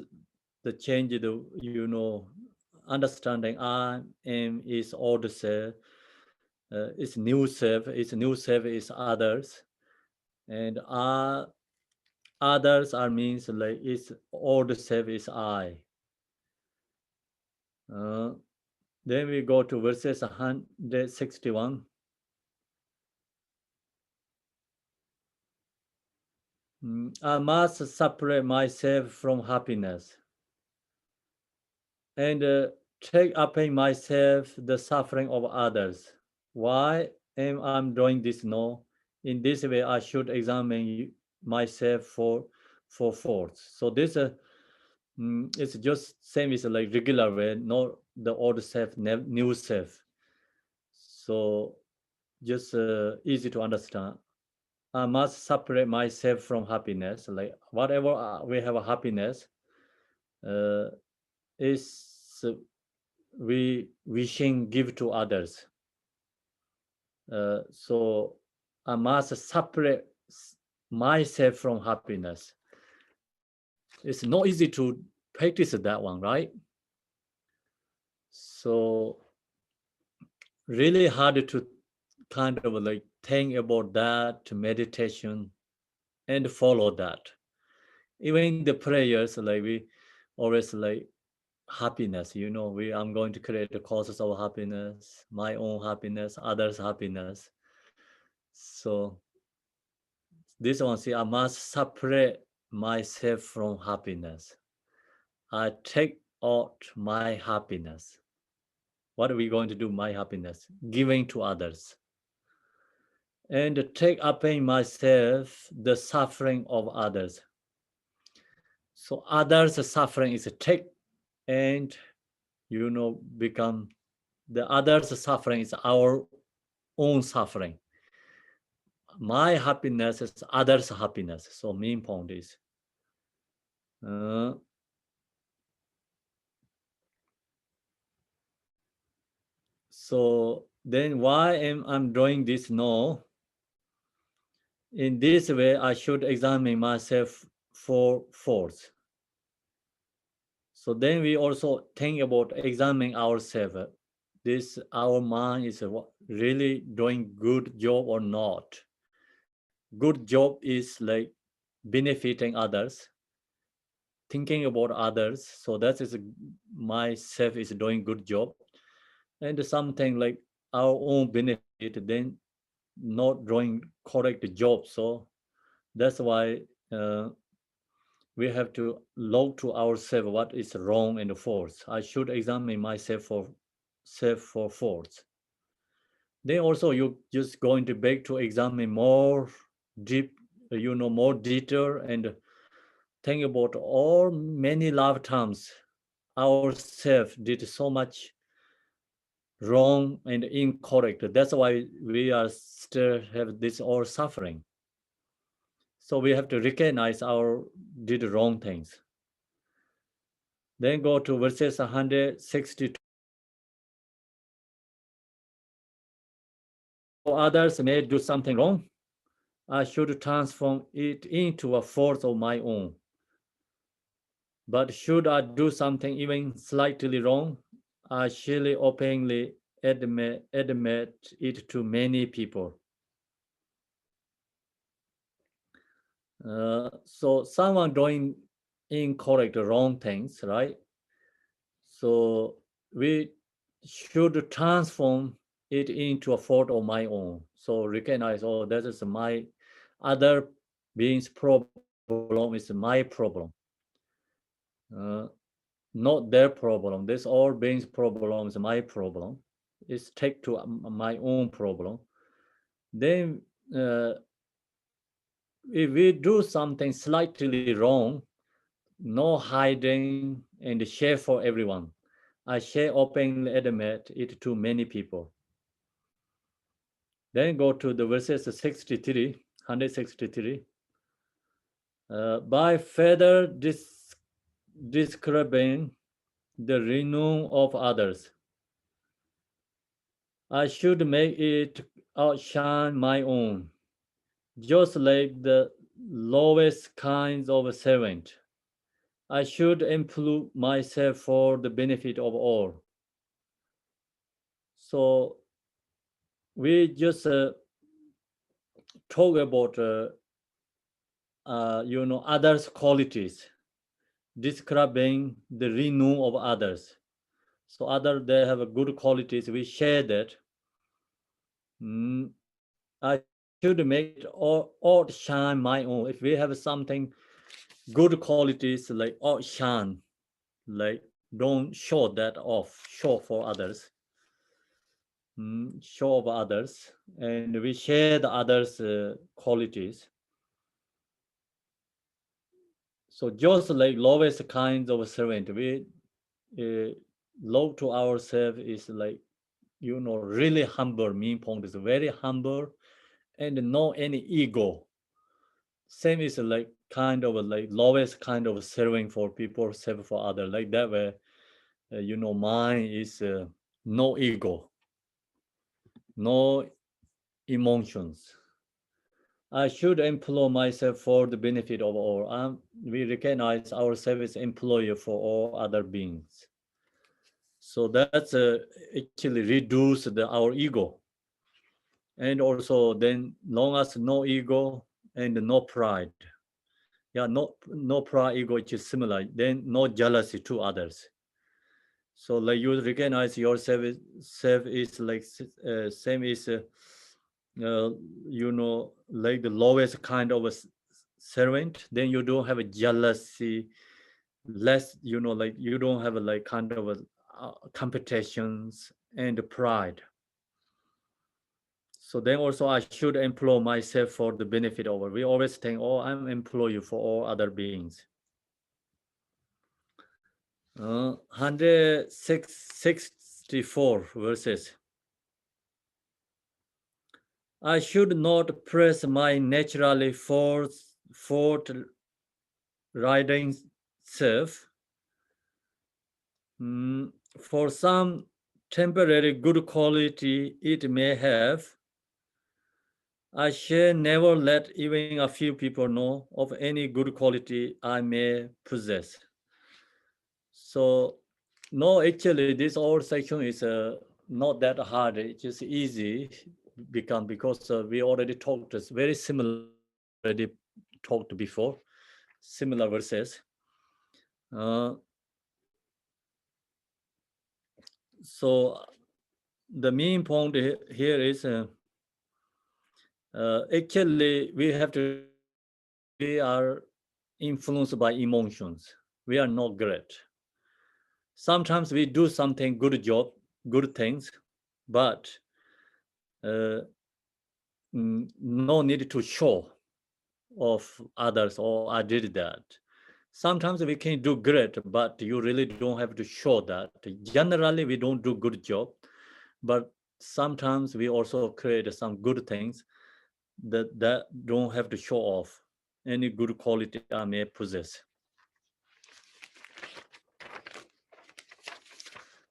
the change. The understanding I am is old self. It's new self. Its new self is others, and others are means like its old self is I. Then we go to verses 161. I must separate myself from happiness and take upon myself the suffering of others. Why am I doing this? No. In this way, I should examine myself for faults. So this it's just same as like regular way, not the old self, new self. So just easy to understand. I must separate myself from happiness. Like whatever we have a happiness, is we wishing give to others. So I must separate myself from happiness. It's not easy to practice that one, right? So really hard to kind of like think about that meditation and follow that. Even the prayers, like we always like happiness, I'm going to create the causes of happiness, my own happiness, others' happiness. So this one, see, I must separate myself from happiness. I take out my happiness. What are we going to do? My happiness, giving to others. And take upon myself the suffering of others. So others' suffering is a take, and become the others' suffering is our own suffering. My happiness is others' happiness. So main point is so then why am I doing this? No. In this way, I should examine myself for faults. So then we also think about examining ourselves. This our mind is really doing good job or not. Good job is like benefiting others, thinking about others. So that is myself is doing good job. And something like our own benefit, then not doing correct job. So that's why we have to look to ourselves what is wrong and false. I should examine myself for faults. Then also you just going to beg to examine more deep, more detail and think about all many lifetimes ourselves did so much wrong and incorrect. That's why we are still have this all suffering. So we have to recognize our did wrong things. Then go to verses 162. Others may do something wrong. I should transform it into a force of my own. But should I do something even slightly wrong, I shall openly admit it to many people. So someone doing incorrect, wrong things, right? So we should transform it into a fault of my own. So recognize, oh, that is my other being's problem, is my problem. Not their problem. This all beings' problem is my problem. It's take to my own problem. Then if we do something slightly wrong, no hiding and share for everyone. I share openly admit it to many people. Then go to the verses 63, 163. By further describing the renown of others, I should make it outshine my own, just like the lowest kinds of servant. I should improve myself for the benefit of all. So we just talk about others' qualities, describing the renew of others. So other they have a good qualities, we share that. I should make it all shine my own. If we have something good qualities, like outshine, like don't show that off, show for others, show of others, and we share the others' qualities. So just like lowest kinds of servant, we low to ourselves is like, really humble. Mean point is very humble and no any ego. Same is like kind of like lowest kind of serving for people, serve for others. Like that way, mine is no ego, no emotions. I should employ myself for the benefit of all. We recognize ourselves as employer for all other beings. So that's actually reduce our ego. And also then long as no ego and no pride. Yeah, no pride, ego, which is similar. Then no jealousy to others. So like you recognize yourself is like same is like the lowest kind of a servant. Then you don't have a jealousy, less like you don't have a like kind of a competitions and pride. So then also I should employ myself for the benefit of. We always think, oh, I'm employee for all other beings. 164 verses. I should not press my naturally forth-riding self for some temporary good quality it may have. I shall never let even a few people know of any good quality I may possess. So, no, actually, this whole section is not that hard. It's just easy because we already talked. It's very similar. Already talked before, similar verses. So, the main point here is actually we are influenced by emotions. We are not great. Sometimes we do something good job, good things, but no need to show of others, or I did that. Sometimes we can do great, but you really don't have to show that. Generally, we don't do good job, but sometimes we also create some good things that don't have to show off any good quality I may possess.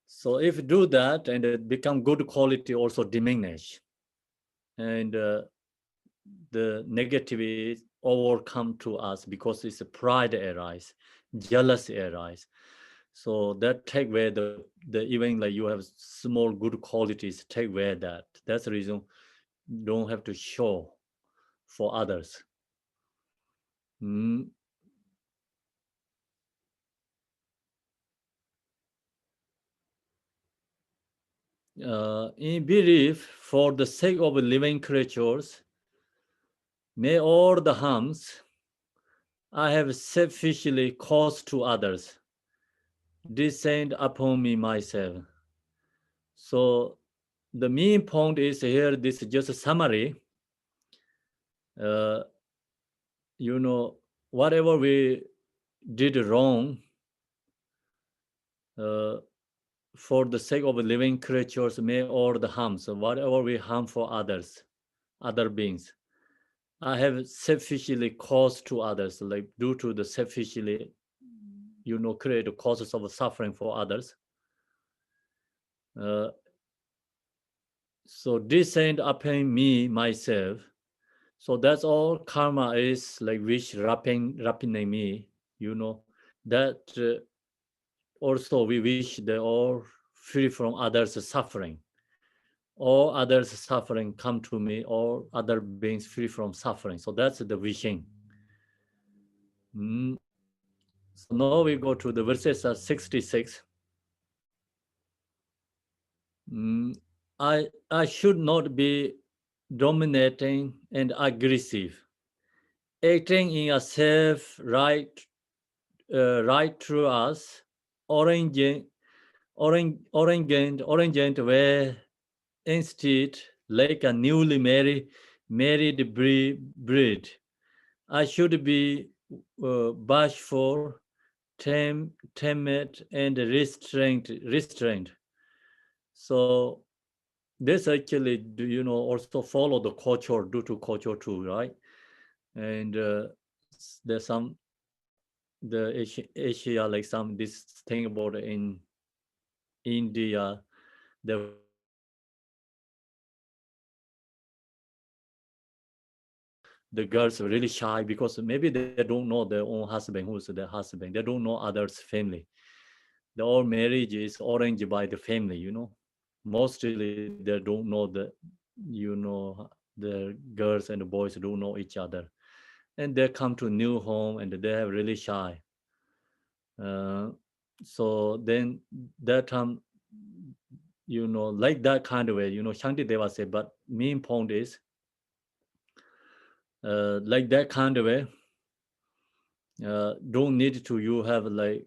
So if you do that and it become good quality also diminish, and the negativity overcome to us because it's a pride arise, jealousy arise. So that take away the even like you have small good qualities, take away that. That's the reason you don't have to show for others. In belief, for the sake of living creatures, may all the harms I have selfishly caused to others descend upon me myself. So the main point is here, this is just a summary. Whatever we did wrong, for the sake of living creatures, may all the harms, so whatever we harm for others, other beings, I have selfishly caused to others, like due to the selfishly, create causes of suffering for others. So descend upon me myself. So that's all karma is, like wish wrapping me, that also we wish they all free from others' suffering. all others suffering come to me, all other beings free from suffering. So that's the vision. So now we go to the verses 66. I should not be dominating and aggressive, acting in a self right through us, orangent way. Instead, like a newly married bride, I should be bashful, timid, and restrained. So this actually, also follow the culture, due to culture too, right? And there's some, the Asia, like some, this thing about in India, the girls are really shy because maybe they don't know their own husband, who's their husband. They don't know others' family. The all marriage is arranged by the family, Mostly they don't know the girls and the boys don't know each other. And they come to new home and they are really shy. So then that time, like that kind of way, Shantideva said, but main point is, like that kind of way, don't need to you have like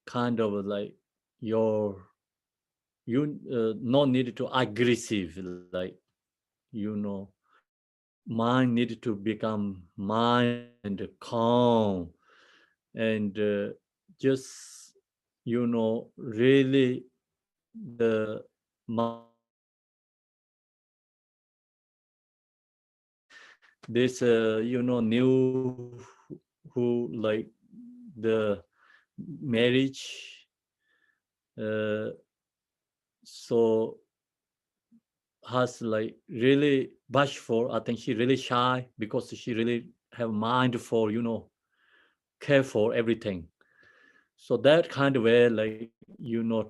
kind of like you not need to aggressive, like mind need to become mind and calm and just really the this new who like the marriage, so has like really bashful. I think she really shy because she really have mind for care for everything. So that kind of way, like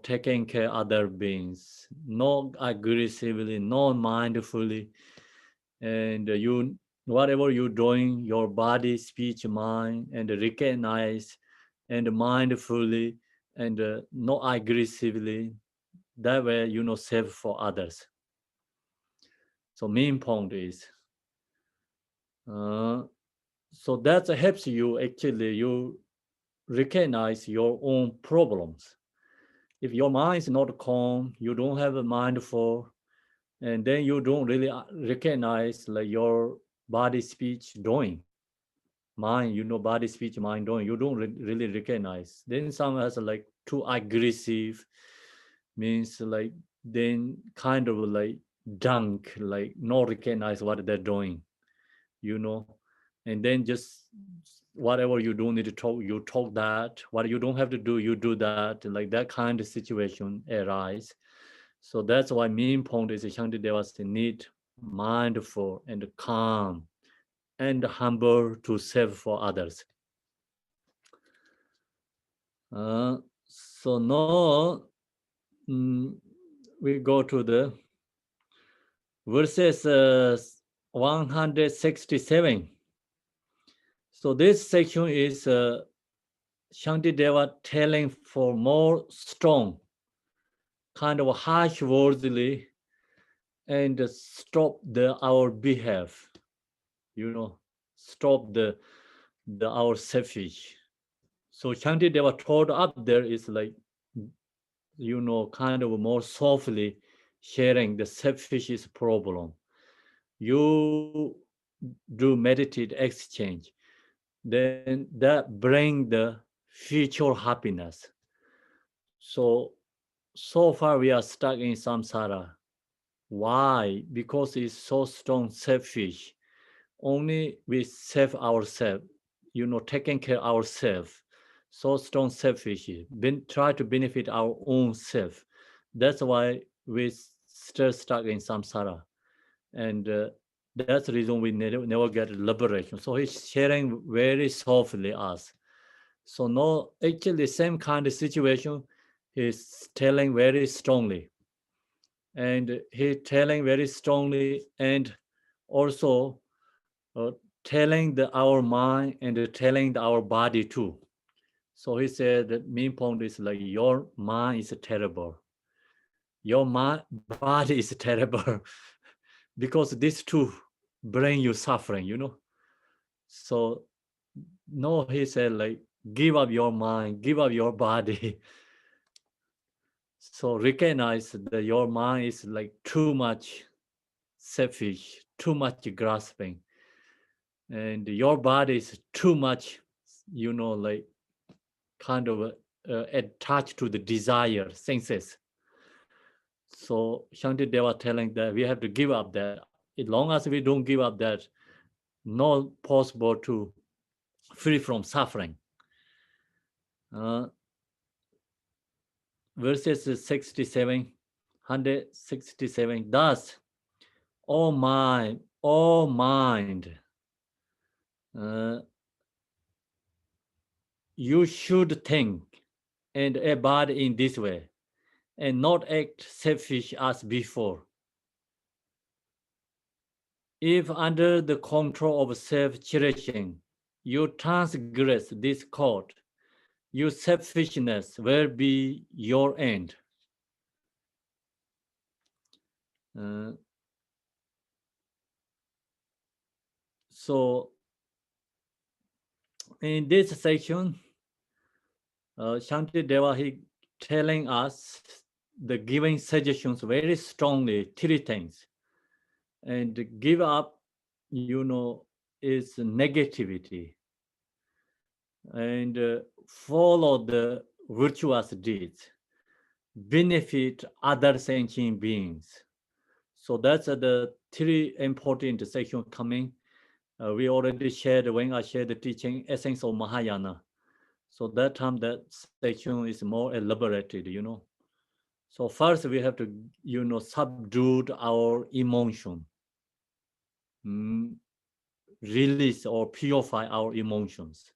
taking care other beings, not aggressively, not mindfully, and whatever you're doing, your body, speech, mind, and recognize and mindfully and not aggressively. That way, save for others. So main point is, so that helps you actually, you recognize your own problems. If your mind is not calm, you don't have a mindful, and then you don't really recognize like your body, speech, doing. Mind, body, speech, mind, doing. You don't really recognize. Then some has like too aggressive, means like then kind of like dunk, like not recognize what they're doing, and then just whatever you don't need to talk, you talk that. What you don't have to do, you do that. Like that kind of situation arise. So that's why main point is Shantideva need mindful and calm and humble to serve for others. So now we go to the verses 167. So this section is Shantideva telling for more strong, kind of harsh wordsly, and stop our behalf, stop our selfish. So Shantideva told up there is like, kind of more softly sharing the selfish problem. You do meditate exchange, then that bring the future happiness. So far we are stuck in samsara. Why? Because it's so strong selfish. Only we save ourselves, taking care of ourselves. So strong selfish. Try to benefit our own self. That's why we still stuck in samsara. And that's the reason we never get liberation. So he's sharing very softly us. So no, actually same kind of situation, he's telling very strongly. And he telling very strongly, and also telling our mind and telling our body too. So he said the main point is like your mind is terrible. Your body is terrible because these two bring you suffering, you know. So no, he said like give up your mind, give up your body. So recognize that your mind is like too much selfish, too much grasping, and your body is too much, you know, like kind of attached to the desire senses. So Shantideva telling that we have to give up that. As long as we don't give up that, not possible to free from suffering. Verses 67, 167. Thus, all mind, you should think and abide in this way, and not act selfish as before. If under the control of self-cherishing, you transgress this code, your selfishness will be your end. So in this section, Shantideva, he telling us the giving suggestions very strongly, 3 things. And give up, you know, is negativity. And follow the virtuous deeds, benefit other sentient beings. So that's the 3 important sections coming. We already shared when I shared the teaching essence of Mahayana. So that time that section is more elaborated, you know. So first we have to, you know, subdue our emotion, release or purify our emotions.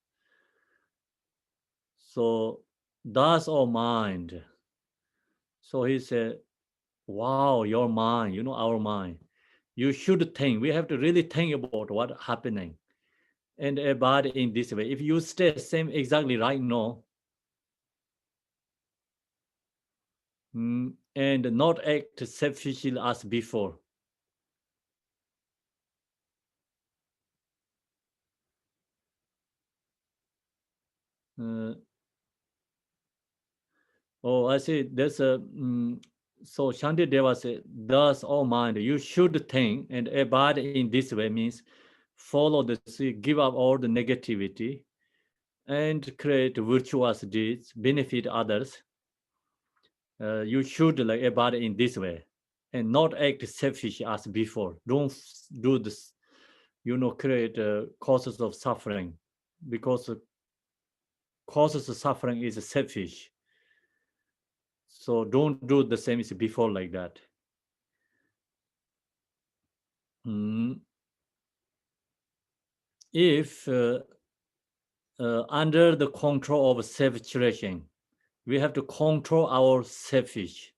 So that's our mind. So he said, wow, your mind, you know, our mind. You should think, we have to really think about what's happening and abide in this way. If you stay same exactly right now, and not act selfishly as before. I see. There's a so Shantideva said, "Thus, all mind, you should think and abide in this way." Means follow the give up all the negativity, and create virtuous deeds, benefit others. You should like abide in this way, and not act selfish as before. Don't do this, you know, create causes of suffering, because causes of suffering is selfish. So don't do the same as before like that. If under the control of self-cherishing, we have to control our selfish.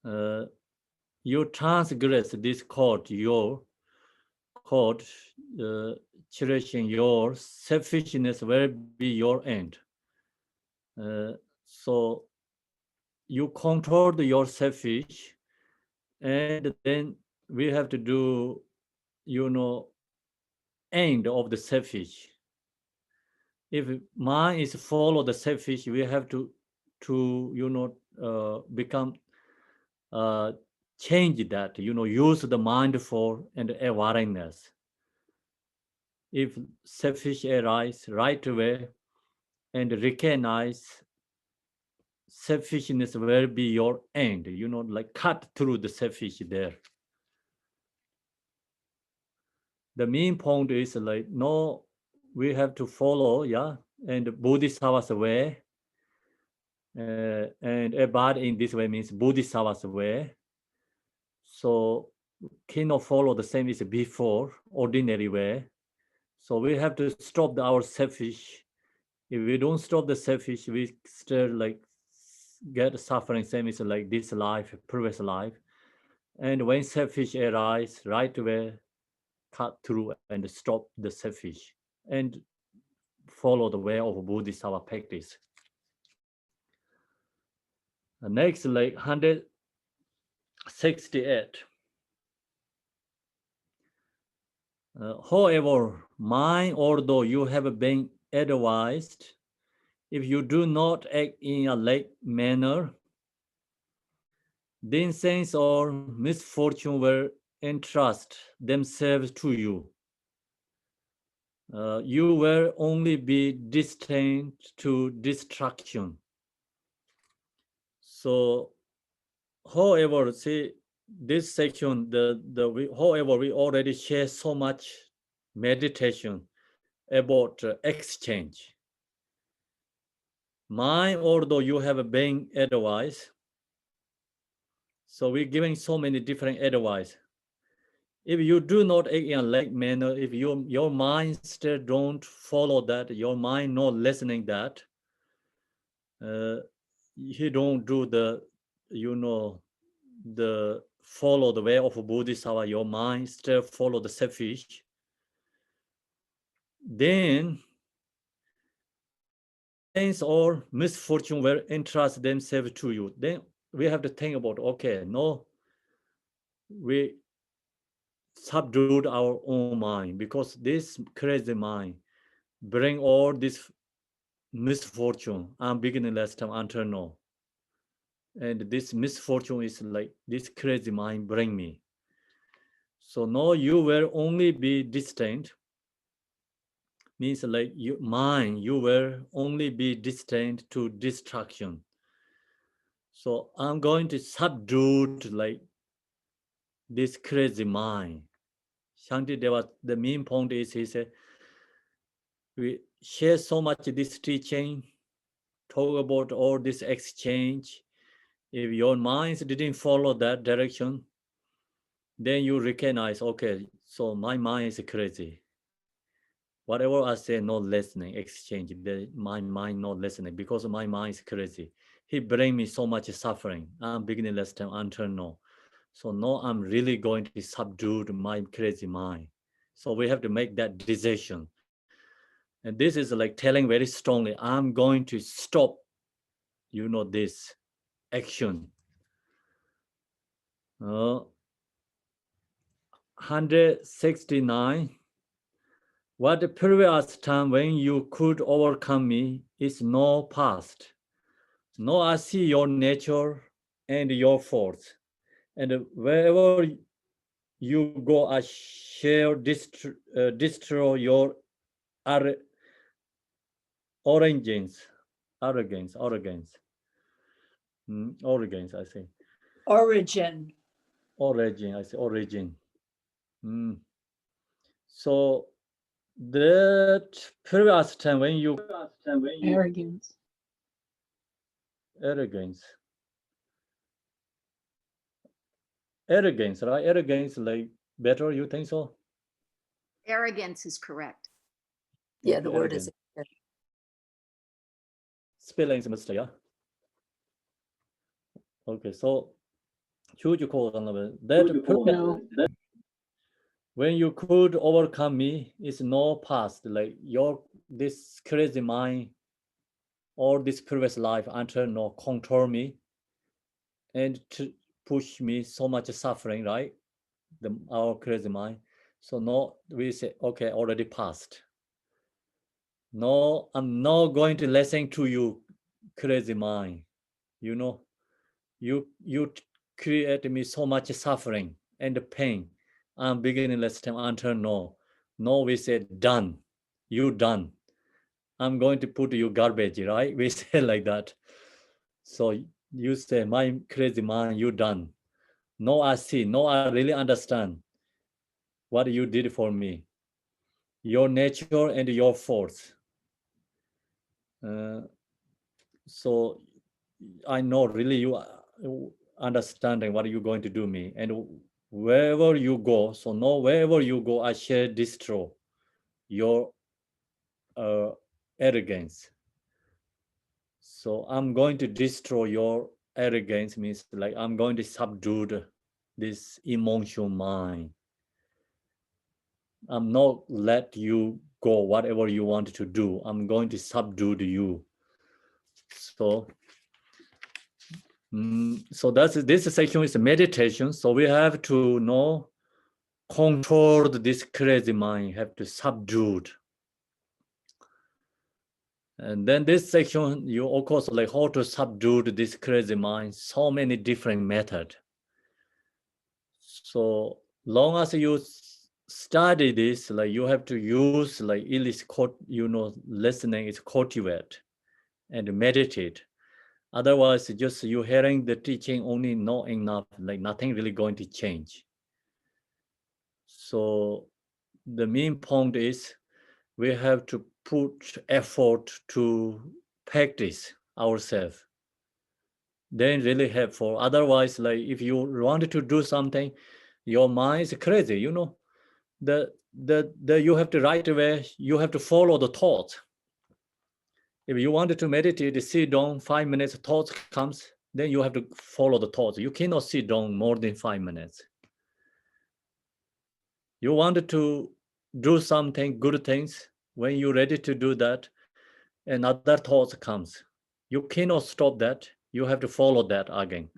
You transgress this code, your code, cherishing your selfishness will be your end. So you control your selfish, and then we have to do, you know, end of the selfish. If mind is follow the selfish, we have to you know, become change that, you know, use the mindful and awareness. If selfish arise right away and recognize selfishness will be your end, you know, like cut through the selfish there. The main point is like, no, we have to follow, yeah, and Bodhisattva's way. And abide in this way means Bodhisattva's way. So cannot follow the same as before, ordinary way. So we have to stop our selfish. If we don't stop the selfish, we still like get suffering, same is like this life, previous life. And when selfish arise, right away cut through and stop the selfish and follow the way of Bodhisattva practice. The next, like 168. However, mind, although you have been advised, if you do not act in a like manner, then sins or misfortune will entrust themselves to you. You will only be destined to destruction. So, however, see this section, however, we already share so much meditation about exchange. Mind, although you have been advice, so we're giving so many different advice. If you do not act in a like manner, if your mind still don't follow that, your mind not listening that, he don't do the, the follow the way of Bodhisattva, your mind still follow the selfish, then things or misfortune will entrust themselves to you. Then we have to think about, okay, no, we subdued our own mind because this crazy mind bring all this misfortune. I'm beginning last time until now. And this misfortune is like this crazy mind bring me. So now you will only be distant. Means like you will only be destined to destruction. So I'm going to subdue like this crazy mind. Shantideva, the main point is he said, we share so much this teaching, talk about all this exchange. If your minds didn't follow that direction, then you recognize, okay, so my mind is crazy. Whatever I say, not listening, exchange, my mind not listening because my mind is crazy. He bring me so much suffering. I'm beginning last time until now. So now I'm really going to subdue my crazy mind. So we have to make that decision. And this is like telling very strongly, I'm going to stop, this action. 169. What the previous time when you could overcome me is no past. Now I see your nature and your force. And wherever you go, I shall destroy your arrogance, I say. Origin. Origin. So that previous time when you Arrogance. Arrogance, right? Arrogance, like better, you think so? Arrogance is correct. Yeah, the word is. Spelling mistake, yeah? Okay, so huge call that when you could overcome me is no past, like this crazy mind or this previous life until no control me and to push me so much suffering, right? Our crazy mind. So now we say, okay, already passed. No, I'm not going to listen to you, crazy mind. You create me so much suffering and pain. I'm beginning last time until no. No, we said done. You done. I'm going to put you garbage, right? We say like that. So you say, my crazy mind, you done. No, I see. No, I really understand what you did for me. Your nature and your force. So I know really you understanding what you're going to do me. And wherever you go, so no, wherever you go, I shall destroy your arrogance. So I'm going to destroy your arrogance, means like I'm going to subdue this emotional mind. I'm not let you go whatever you want to do. I'm going to subdue you. So, so this section is meditation. So we have to know, control this crazy mind, have to subdue. And then this section, you of course like how to subdue this crazy mind, so many different methods. So long as you study this, like you have to use like at least listening is cultivate and meditate. Otherwise, just you hearing the teaching only not enough, like nothing really going to change. So the main point is we have to put effort to practice ourselves. Then really helpful. Otherwise, like if you wanted to do something, your mind is crazy, you know. You have to right away, you have to follow the thought. If you wanted to meditate, sit down, 5 minutes, thought comes, then you have to follow the thought. You cannot sit down more than 5 minutes. You wanted to do something, good things, when you're ready to do that, another thought comes. You cannot stop that. You have to follow that again.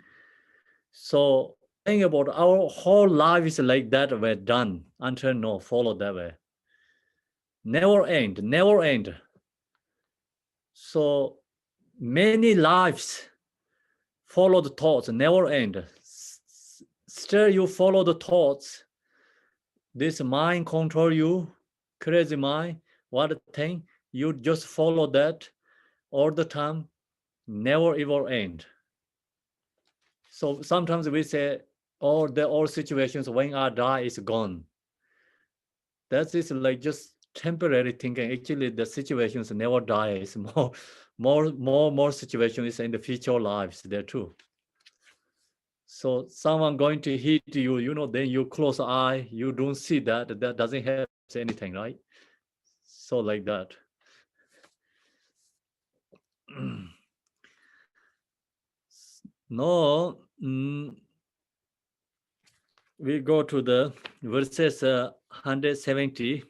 So think about our whole life is like that. We're done until no, follow that way. Never end, never end. So many lives follow the thoughts, never end. Still you follow the thoughts. This mind control you, crazy mind, what thing, you just follow that all the time, never ever end. So sometimes we say, oh, all situations when I die is gone. That is like just temporary thinking. Actually, the situations never die. It's more situations in the future lives there too. So someone going to hit you, you know, then you close eye, you don't see that doesn't have anything, right? So like that. No, we go to the verses 170.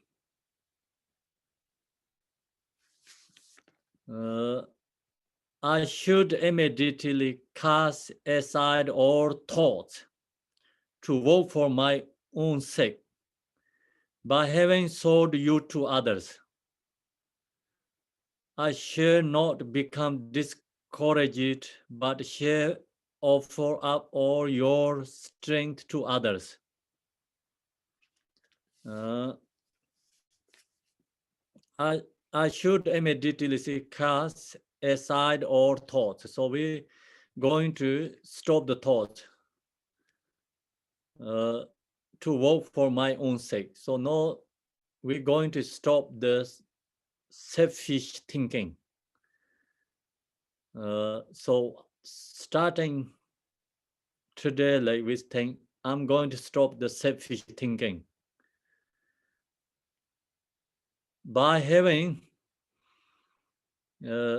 I should immediately cast aside all thoughts to work for my own sake by having sold you to others. I shall not become discouraged, but shall offer up all your strength to others. I should immediately cast aside all thoughts. So we're going to stop the thought to work for my own sake. So now we're going to stop the selfish thinking. So starting today, like we think, I'm going to stop the selfish thinking by having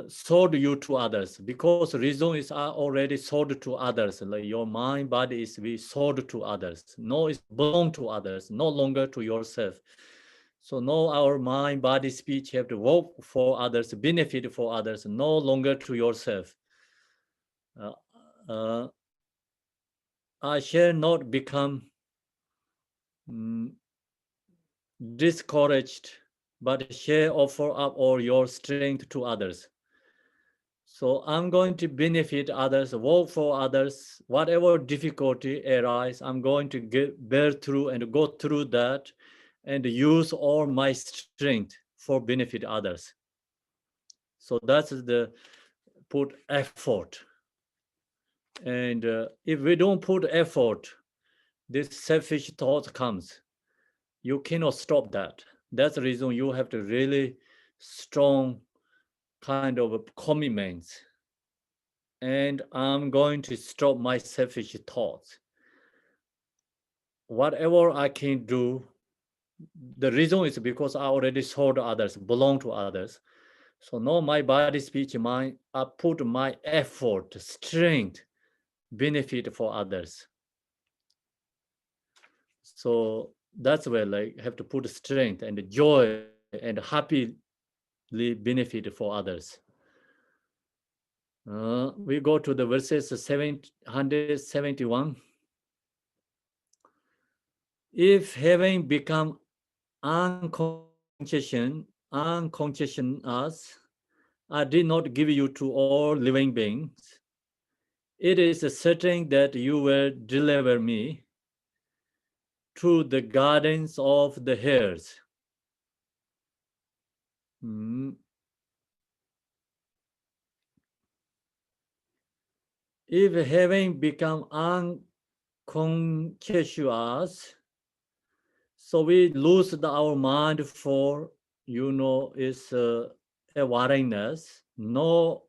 sold you to others, because reason is already sold to others. Like your mind, body is we sold to others. No, it's belong to others, no longer to yourself. So now our mind, body, speech have to work for others, benefit for others, no longer to yourself. I shall not become discouraged, but shall offer up all your strength to others. So I'm going to benefit others, work for others, whatever difficulty arises, I'm going to bear through and go through that and use all my strength for benefit others. So that's the put effort. And if we don't put effort, this selfish thought comes. You cannot stop that. That's the reason you have to really strong kind of commitments. And I'm going to stop my selfish thoughts. Whatever I can do, the reason is because I already sold others, belong to others. So now my body, speech, mind, I put my effort, strength, benefit for others. So that's where like have to put strength and joy and happily benefit for others. We go to the verses 771. If having become unconscious us, I did not give you to all living beings. It is certain that you will deliver me to the gardens of the hares. If having become unconscious, so we lose our mind for, is awareness. No,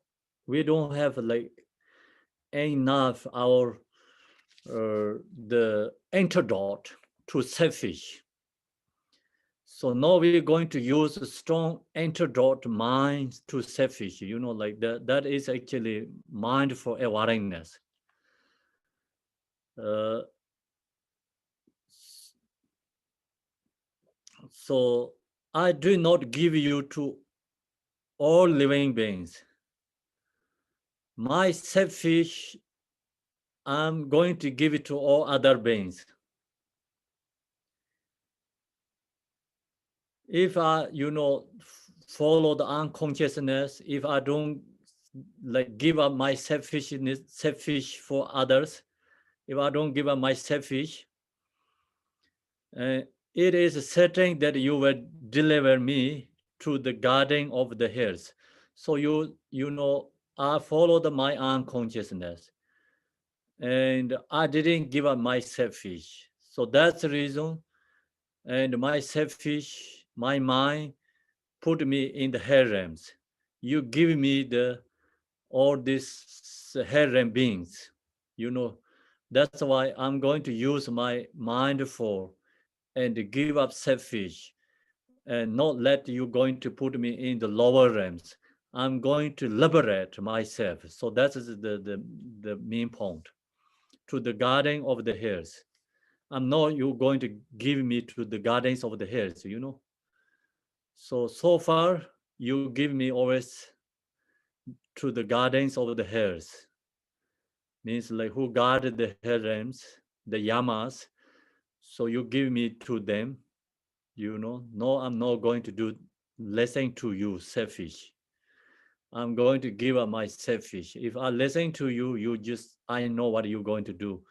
we don't have like enough our the antidote to selfish. So now we're going to use a strong antidote mind to selfish, like that is actually mindful awareness. So I do not give you to all living beings. My selfish, I'm going to give it to all other beings. If I, follow the unconsciousness, if I don't like give up my selfish for others, if I don't give up my selfish, it is certain that you will deliver me to the garden of the hares. So I followed my unconsciousness, and I didn't give up my selfish. So that's the reason. And my selfish, my mind, put me in the harems. You give me all these harem beings. That's why I'm going to use my mind for and give up selfish and not let you going to put me in the lower realms. I'm going to liberate myself. So that is the main point. To the garden of the hares. I'm not you going to give me to the gardens of the hares, So far, you give me always to the gardens of the hares. Means like who guard the harems, the yamas. So you give me to them, No, I'm not going to do listen to you, selfish. I'm going to give up my selfish. If I listen to you, I know what you're going to do.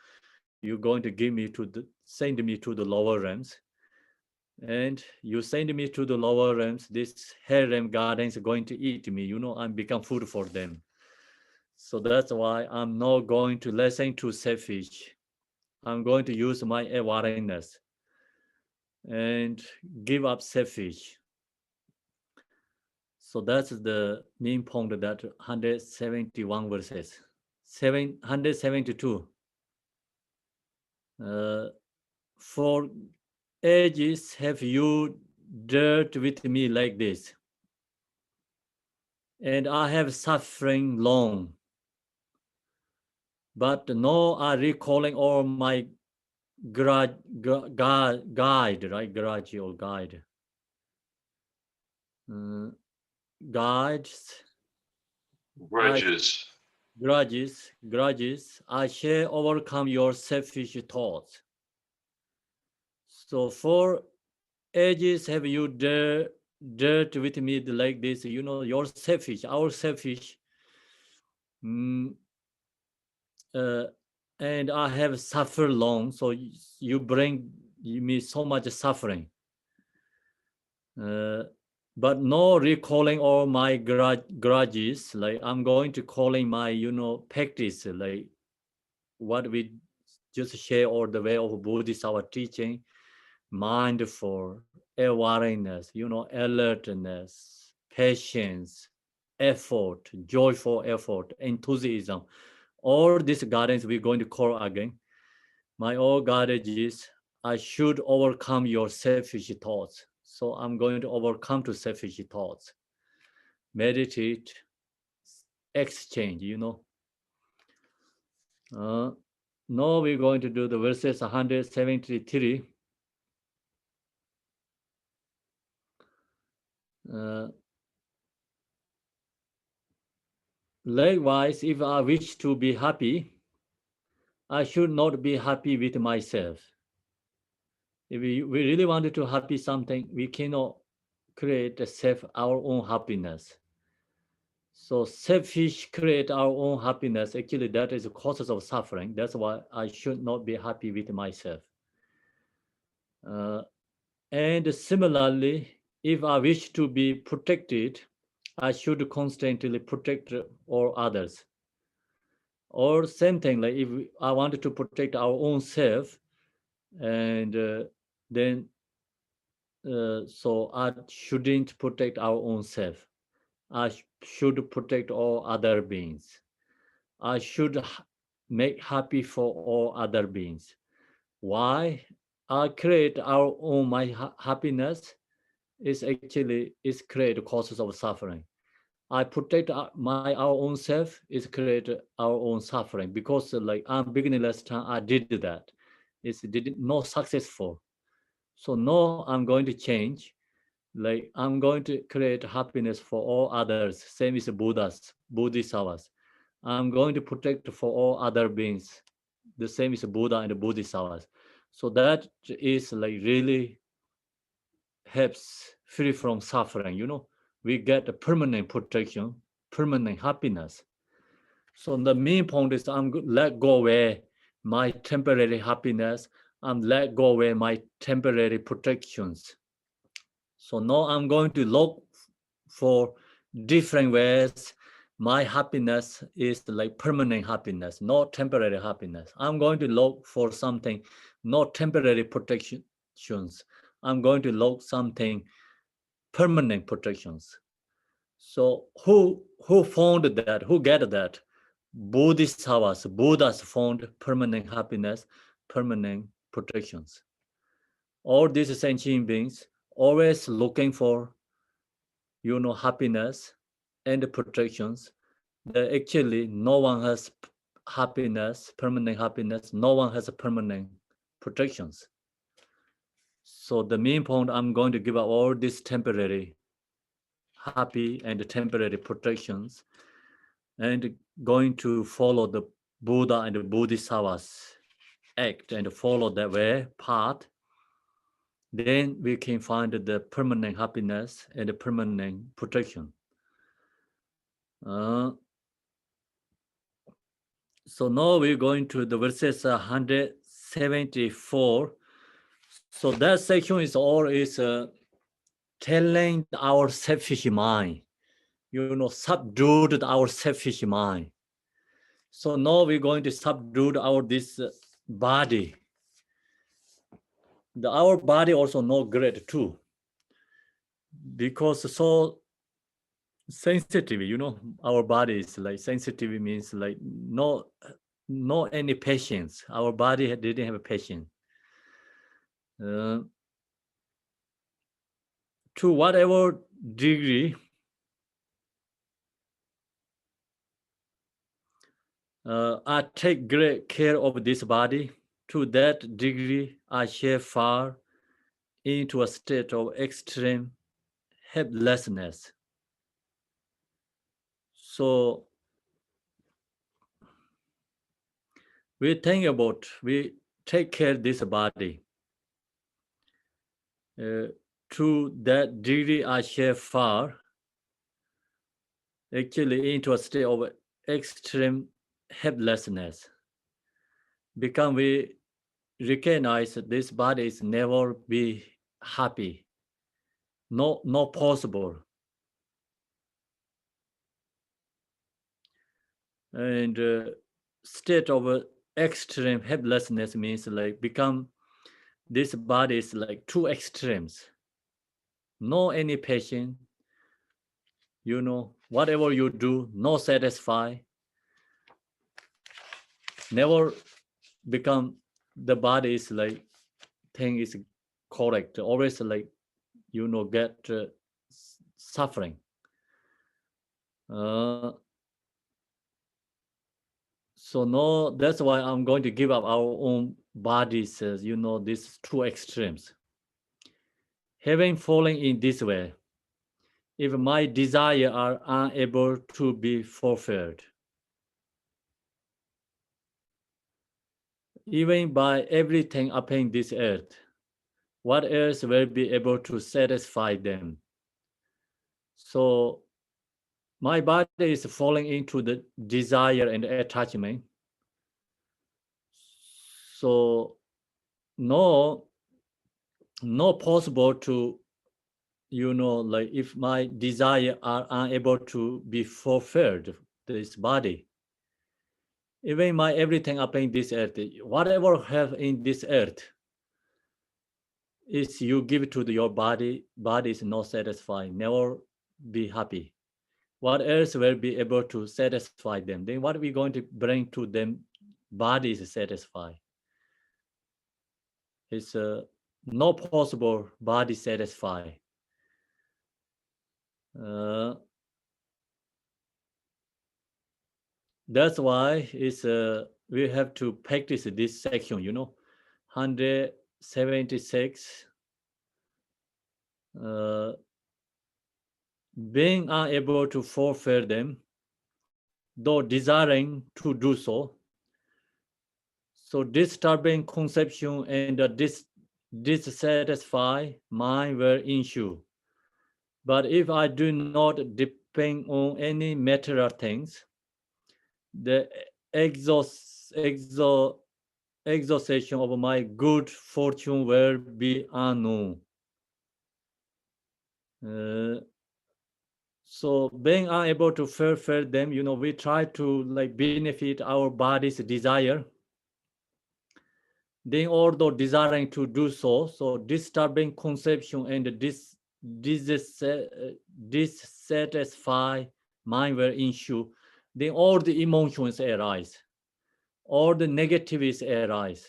You're going to send me to the lower realms. And you send me to the lower realms, this harem gardens are going to eat me, I'm become food for them. So that's why I'm not going to listen to selfish. I'm going to use my awareness and give up selfish. So that's the main point that 171 verses. 772. For ages have you dealt with me like this, and I have suffering long. But now I recalling all my guide, right? Grudge or guide. Guides. Grudges. I shall overcome your selfish thoughts. So for ages have you dealt with me like this, your selfish, our selfish. And I have suffered long, so you bring me so much suffering. But no recalling all my grudges, like I'm going to calling my, practice, like what we just share all the way of Buddhist, our teaching, mindful, awareness, alertness, patience, effort, joyful effort, enthusiasm. All these guidance we're going to call again. My all guidance is I should overcome your selfish thoughts. So I'm going to overcome to selfish thoughts. meditate, exchange, Now we're going to do the verses 173. Likewise, if I wish to be happy, I should not be happy with myself. If we really wanted to happy something, we cannot create our own happiness. So selfish create our own happiness. Actually, that is the causes of suffering. That's why I should not be happy with myself. And similarly, if I wish to be protected, I should constantly protect all others. Or same thing, like if I wanted to protect our own self, and then so I shouldn't protect our own self. I should protect all other beings. I should make happy for all other beings. Why? I create our own happiness is create causes of suffering. I protect our own self is create our own suffering, because like I'm beginning last time I did that. It's not successful. So now I'm going to change. Like I'm going to create happiness for all others. Same as Buddhas, Bodhisattvas. I'm going to protect for all other beings. The same as Buddha and the Bodhisattvas. So that is like really helps free from suffering. We get a permanent protection, permanent happiness. So the main point is I'm let go away my temporary happiness. I'm let go away my temporary protections. So now I'm going to look for different ways. My happiness is like permanent happiness, not temporary happiness. I'm going to look for something, not temporary protections. I'm going to look something permanent protections. So who found that? Who get that? Bodhisattvas, Buddhas found permanent happiness, permanent protections. All these sentient beings always looking for, happiness and protections. That actually no one has happiness, permanent happiness. No one has a permanent protections. So the main point, I'm going to give up all these temporary happy and temporary protections, and going to follow the Buddha and the Bodhisattvas act and follow that way path. Then we can find the permanent happiness and the permanent protection. So now we're going to the verses 174. So that section is all telling our selfish mind, subdued our selfish mind. So now we're going to subdue this body. Our body also not great too, because so sensitive, our body is like sensitive means like no any patience. Our body didn't have a patience. To whatever degree I take great care of this body, to that degree I shall fall into a state of extreme helplessness. So we take care of this body. To that degree I shall fall actually into a state of extreme helplessness. Because we recognize that this body is never be happy, not possible. And state of extreme helplessness means like become this body is like two extremes. No any patience, whatever you do, no satisfy. Never become the body is like thing is correct. Always like get suffering. So no, that's why I'm going to give up our own bodies, these two extremes. Having fallen in this way, if my desire are unable to be fulfilled, even by everything upon this earth, what else will be able to satisfy them? So my body is falling into the desire and attachment. So no possible to, like if my desire are unable to be fulfilled, this body, even my everything upon this earth, whatever have in this earth, is you give it to your body is not satisfied, never be happy. What else will be able to satisfy them? Then what are we going to bring to them? Body is satisfied. It's not possible body satisfy. That's why it's we have to practice this section, 176. Being unable to fulfill them, though desiring to do so. So disturbing conception and dissatisfied mind will ensue. But if I do not depend on any material things, the exhaustion of my good fortune will be unknown. So being unable to fulfill them, we try to like benefit our body's desire. Then although desiring to do so, so disturbing conception and dissatisfied mind will ensue. Then all the emotions arise, all the negativities arise.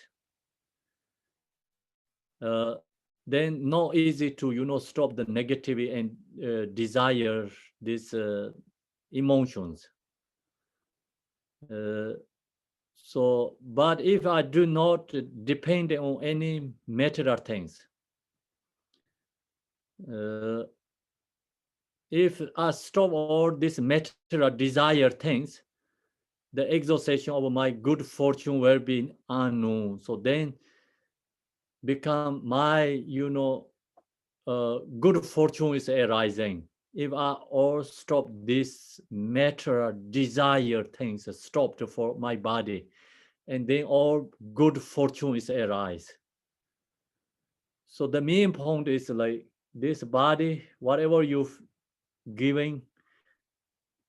Then not easy to stop the negativity and desire these emotions. So, but if I do not depend on any material things, if I stop all these material desire things, the exhaustion of my good fortune will be unknown. So then become my, good fortune is arising. If I all stop this material desire things stopped for my body, and then all good fortune is arise. So the main point is like this body, whatever you've giving,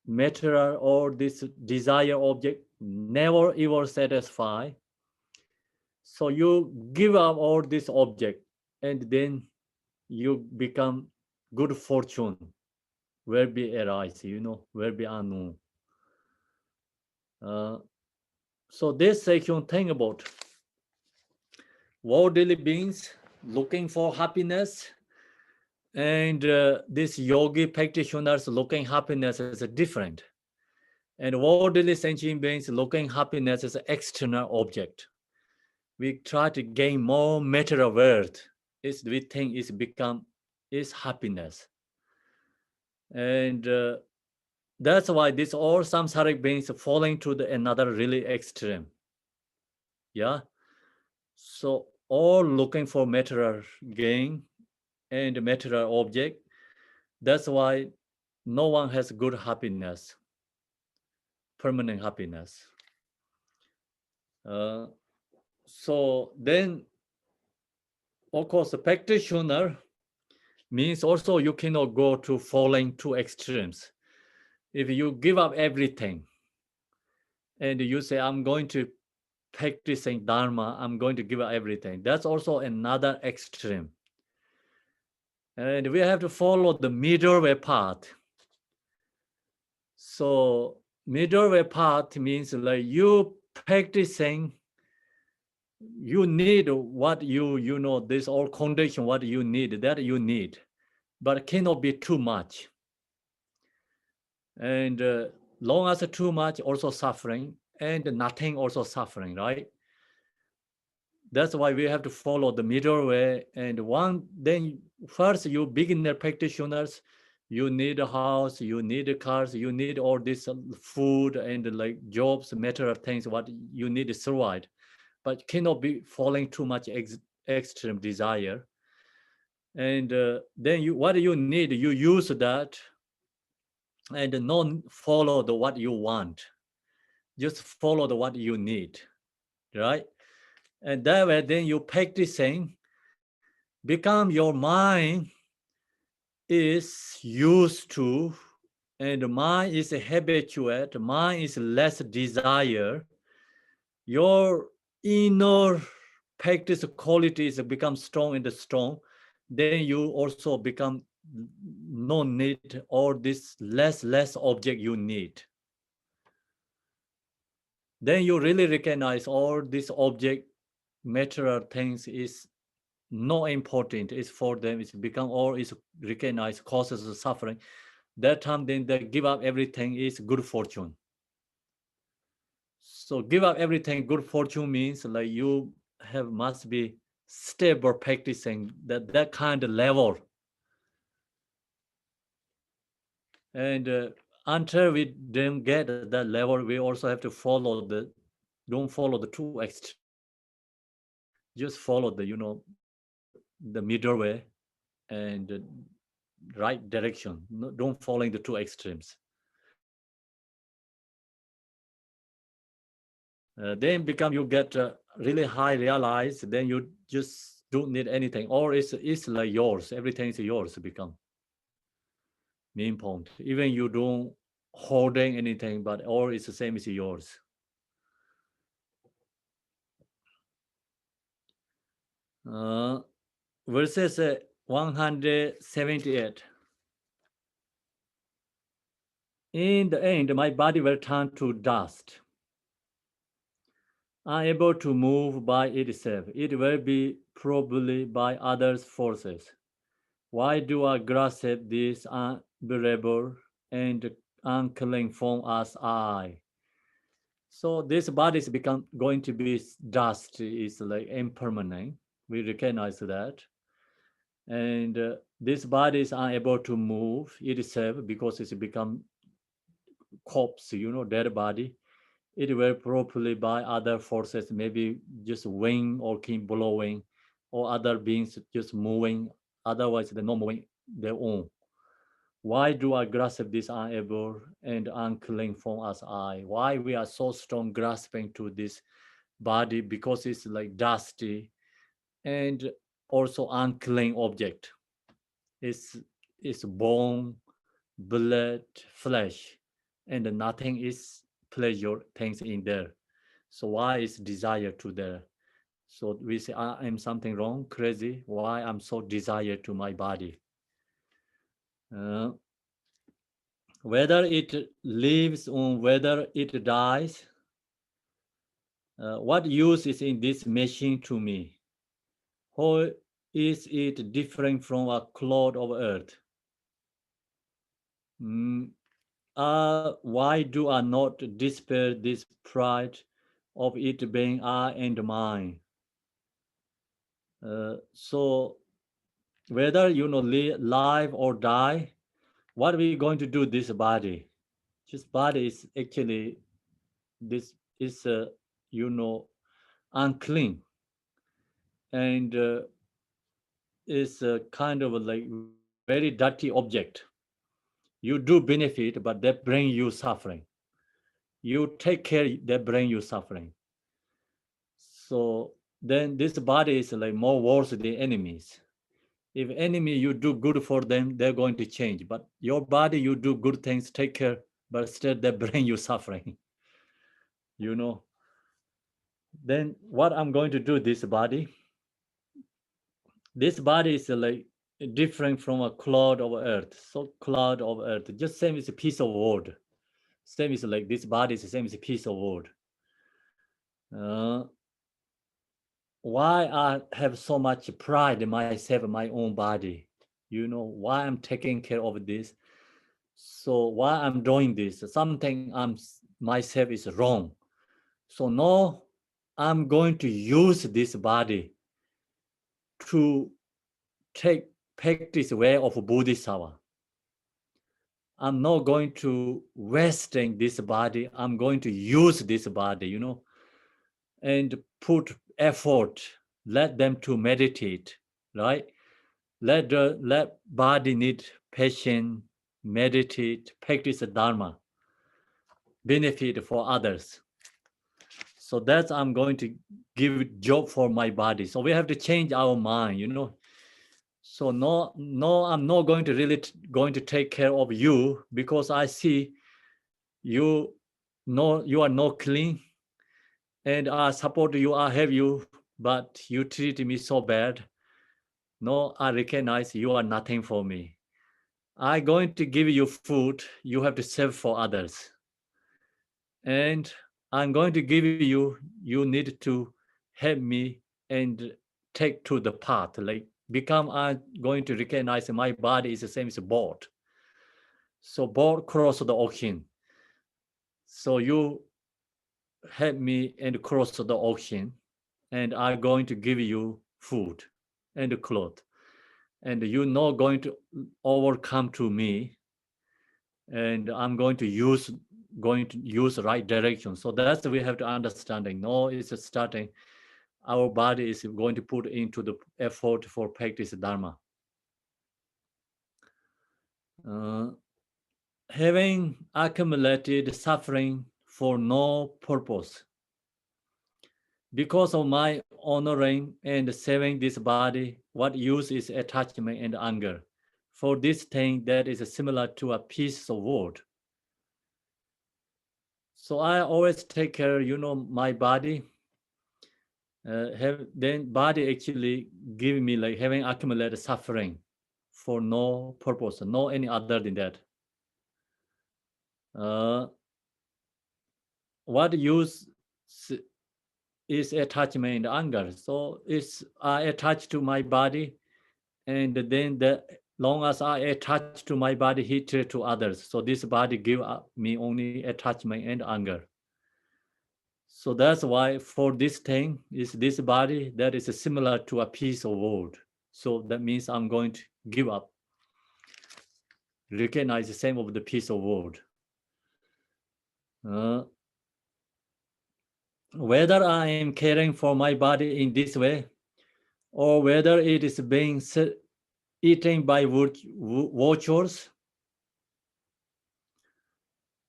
material or this desire object, never ever satisfy. So you give up all this object, and then you become good fortune will be arise, will be unknown. So this section think about worldly beings looking for happiness, and this yogi practitioners looking happiness is different. And worldly sentient beings looking happiness is an external object. We try to gain more material world. We think is happiness. And that's why this all samsaric beings falling to another really extreme. Yeah. So all looking for material gain and material object. That's why no one has good happiness, permanent happiness. So then, of course, the practitioner means also you cannot go to falling to extremes. If you give up everything and you say, I'm going to practicing Dharma, I'm going to give up everything, that's also another extreme. And we have to follow the middle way path. So middle way path means like you practicing, you need what this all condition, what you need, that you need, but it cannot be too much. And long as too much also suffering, and nothing also suffering, right? That's why we have to follow the middle way. And then first you beginner practitioners, you need a house, you need cars, you need all this food and like jobs, material things, what you need to survive. But cannot be falling too much extreme desire. And then what you need, you use that and not follow the what you want. Just follow the what you need, right? And that way, then you practicing, become your mind is used to, and mind is habituate, mind is less desire. Your inner practice qualities become strong and strong. Then you also become no need all this less object you need. Then you really recognize all this object material things is not important. It's for them. It's become or is recognized causes of suffering. That time then they give up everything is good fortune. So give up everything good fortune means like you have must be stable practicing that kind of level. And until we don't get that level, we also have to don't follow the two extreme. Just follow the middle way and right direction. Don't follow the two extremes. Then become you get really high realize, then you just don't need anything, or it's like yours. Everything is yours become main point. Even you don't holding anything, but all is the same as yours. Verses 178. In the end, my body will turn to dust, unable to move by itself. It will be probably by others' forces. Why do I grasp this unbearable and unclean form as I? So this body is going to be dust, is like impermanent. We recognize that. And this body is unable to move itself because it's become corpse, dead body. It will probably by other forces, maybe just wind or keep blowing, or other beings just moving. Otherwise, they're not moving their own. Why do I grasp this unable and unclean form as I? Why we are so strong grasping to this body? Because it's like dusty and also unclean object. It's bone, blood, flesh, and nothing is pleasure things in there. So why is desire to there? So we say, I'm something wrong, crazy. Why I'm so desire to my body? Whether it lives or whether it dies, what use is in this machine to me? How is it different from a clod of earth? Why do I not despair this pride of it being I and mine? So whether live or die, what are we going to do this body? This body is actually this is unclean and is kind of like very dirty object. You do benefit, but that bring you suffering. You take care, that bring you suffering. So then this body is like more worse than enemies. If enemy you do good for them, they're going to change. But your body, you do good things, take care, but still they bring you suffering. Then what I'm going to do this body is like different from a cloud of earth. So cloud of earth, just same as a piece of wood. Same as like this body is the same as a piece of wood. Why I have so much pride in myself, my own body? Why I'm taking care of this? So why I'm doing this? Something myself is wrong. So now I'm going to use this body to practice way of Bodhisattva. I'm not going to wasting this body. I'm going to use this body, and put effort. Let them to meditate, right? Let body need patience, meditate, practice Dharma, benefit for others. So that's I'm going to give job for my body. So we have to change our mind, So no, I'm not going to really going to take care of you because I see you are not clean, and I support you, I have you, but you treat me so bad. No, I recognize you are nothing for me. I'm going to give you food. You have to serve for others. And I'm going to give you need to help me and take to the path. Like I'm going to recognize my body is the same as a boat. So boat cross the ocean. So you help me and cross the ocean, and I'm going to give you food and clothes. And you're not going to overcome to me, and I'm going to use right direction. So that's we have to understanding. No, it's a starting. Our body is going to put into the effort for practice Dharma. Having accumulated suffering for no purpose, because of my honoring and saving this body, what use is attachment and anger for this thing that is similar to a piece of wood. So I always take care, my body. Then body actually give me like having accumulated suffering for no purpose, no any other than that. What use is attachment and anger. So it's I attach to my body, and then the long as I attach to my body, hatred to others. So this body give me only attachment and anger. So that's why for this thing is this body that is similar to a piece of wood. So that means I'm going to give up. Recognize the same of the piece of wood. Whether I am caring for my body in this way, or whether it is being eaten by vultures,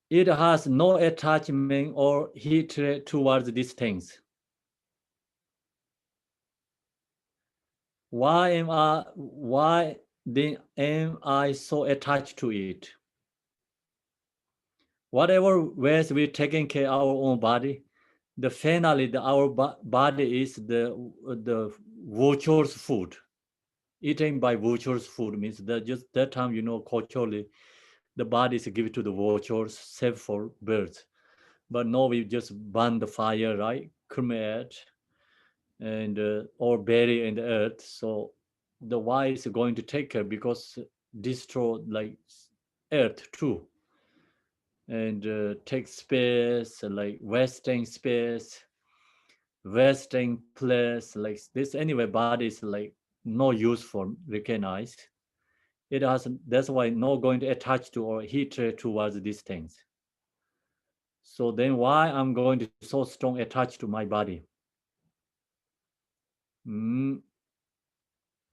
it has no attachment or hatred towards these things. Why am I so attached to it? Whatever ways we're taking care of our own body, finally our body is the vulture's food. Eaten by vulture's food means that just that time, culturally, the body is given to the vultures, save for birds. But now we just burn the fire, right? Cremate and or bury in the earth. So the why is going to take care because destroy like earth too, and take space, like wasting space, wasting place, like this anyway. Body is like no use for recognized. It has, that's why not going to attach to or hatred towards these things. So then why I'm going to so strong attached to my body?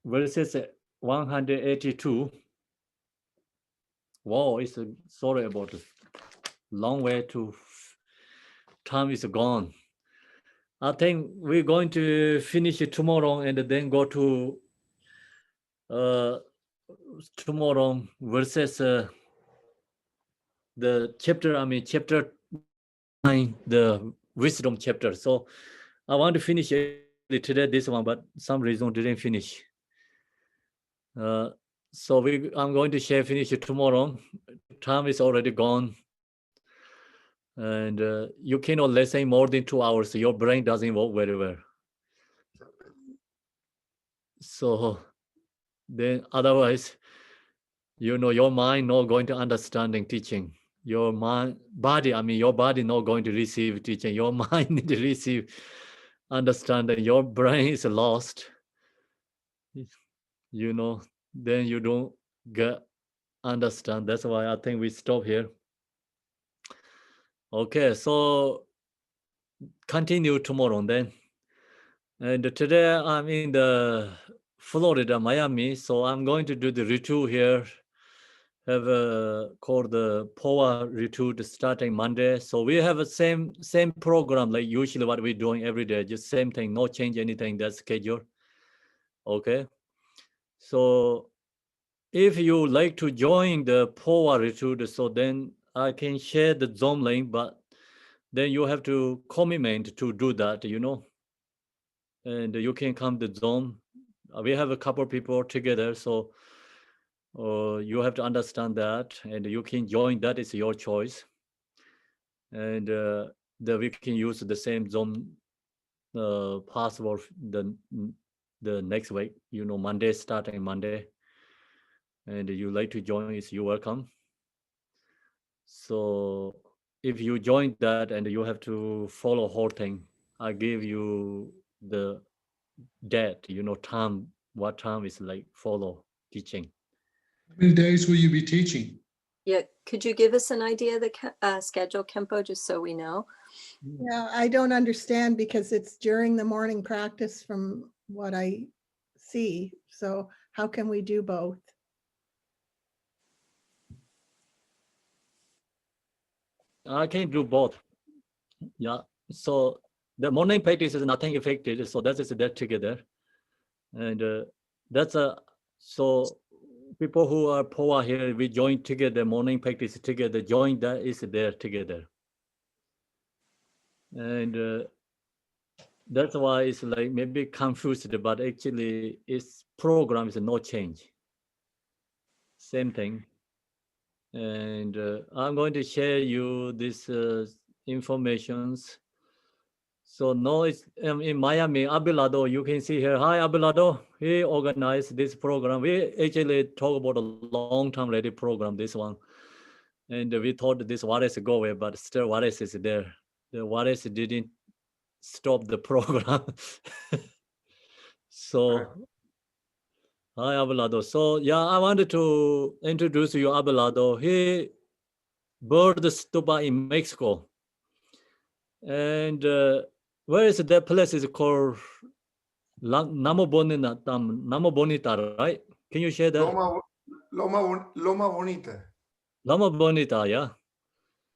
Verses 182. Wow, it's sorry about it. Long way to time is gone. I think we're going to finish it tomorrow and then go to tomorrow verses the chapter 9, the wisdom chapter. So I want to finish it today, this one, but some reason didn't finish. So I'm going to finish it tomorrow. Time is already gone. And you cannot listen more than 2 hours. Your brain doesn't work very well. So then otherwise, you know, your mind not going to understanding teaching. Your mind, body, I mean, your body not going to receive teaching. Your mind need to receive understanding. Your brain is lost. You know, then you don't get understand. That's why I think we stop here. Okay, so continue tomorrow then. And today I'm in the Florida, Miami, so I'm going to do the retreat here. Have called the POA retreat starting Monday. So we have a same program like usually what we're doing every day, just same thing, no change anything, that schedule. Okay. So if you like to join the POA retreat, so then I can share the Zoom link, but then you have to commitment to do that, you know. And you can come to Zoom. We have a couple people together, so you have to understand that, and you can join. That is your choice. And we can use the same Zoom password the next week. You know, Monday starting Monday. And you like to join, is you welcome. So if you join that, and you have to follow whole thing, I give you the date, you know, time, what time is like follow teaching. How many days will you be teaching? Yeah, could you give us an idea of the schedule, Khenpo, just so we know? Yeah, I don't understand because it's during the morning practice from what I see. So how can we do both? I can do both. Yeah. So the morning practice is nothing affected. So that is that together. And that's so people who are poor here, we join together, morning practice together, join that is there together. And that's why it's like maybe confused, but actually its program is no change. Same thing. And I'm going to share you this informations. So now it's in Miami, Abelardo, you can see here. Hi, Abelardo. He organized this program. We actually talk about a long time already program, this one. And we thought this virus go away, but still virus is there. The virus didn't stop the program. So, hi, Abelardo. So yeah, I wanted to introduce you, Abelardo. He built the stupa in Mexico. And where is that place is called Namo Bonita, right? Can you share that? Loma Bonita. Lama Bonita, yeah.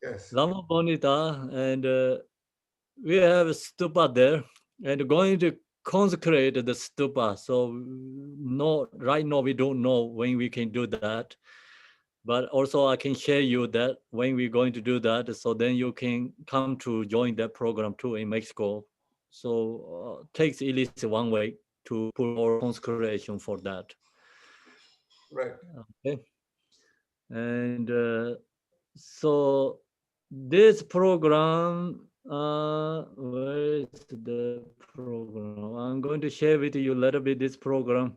Yes. Lama Bonita, and we have a stupa there, and going to consecrate the stupa. So no, right now we don't know when we can do that, but also I can share you that when we're going to do that, so then you can come to join that program too in Mexico. So takes at least 1 week to put more consecration for that. Right. Okay. And so this program, where is the program? I'm going to share with you a little bit this program.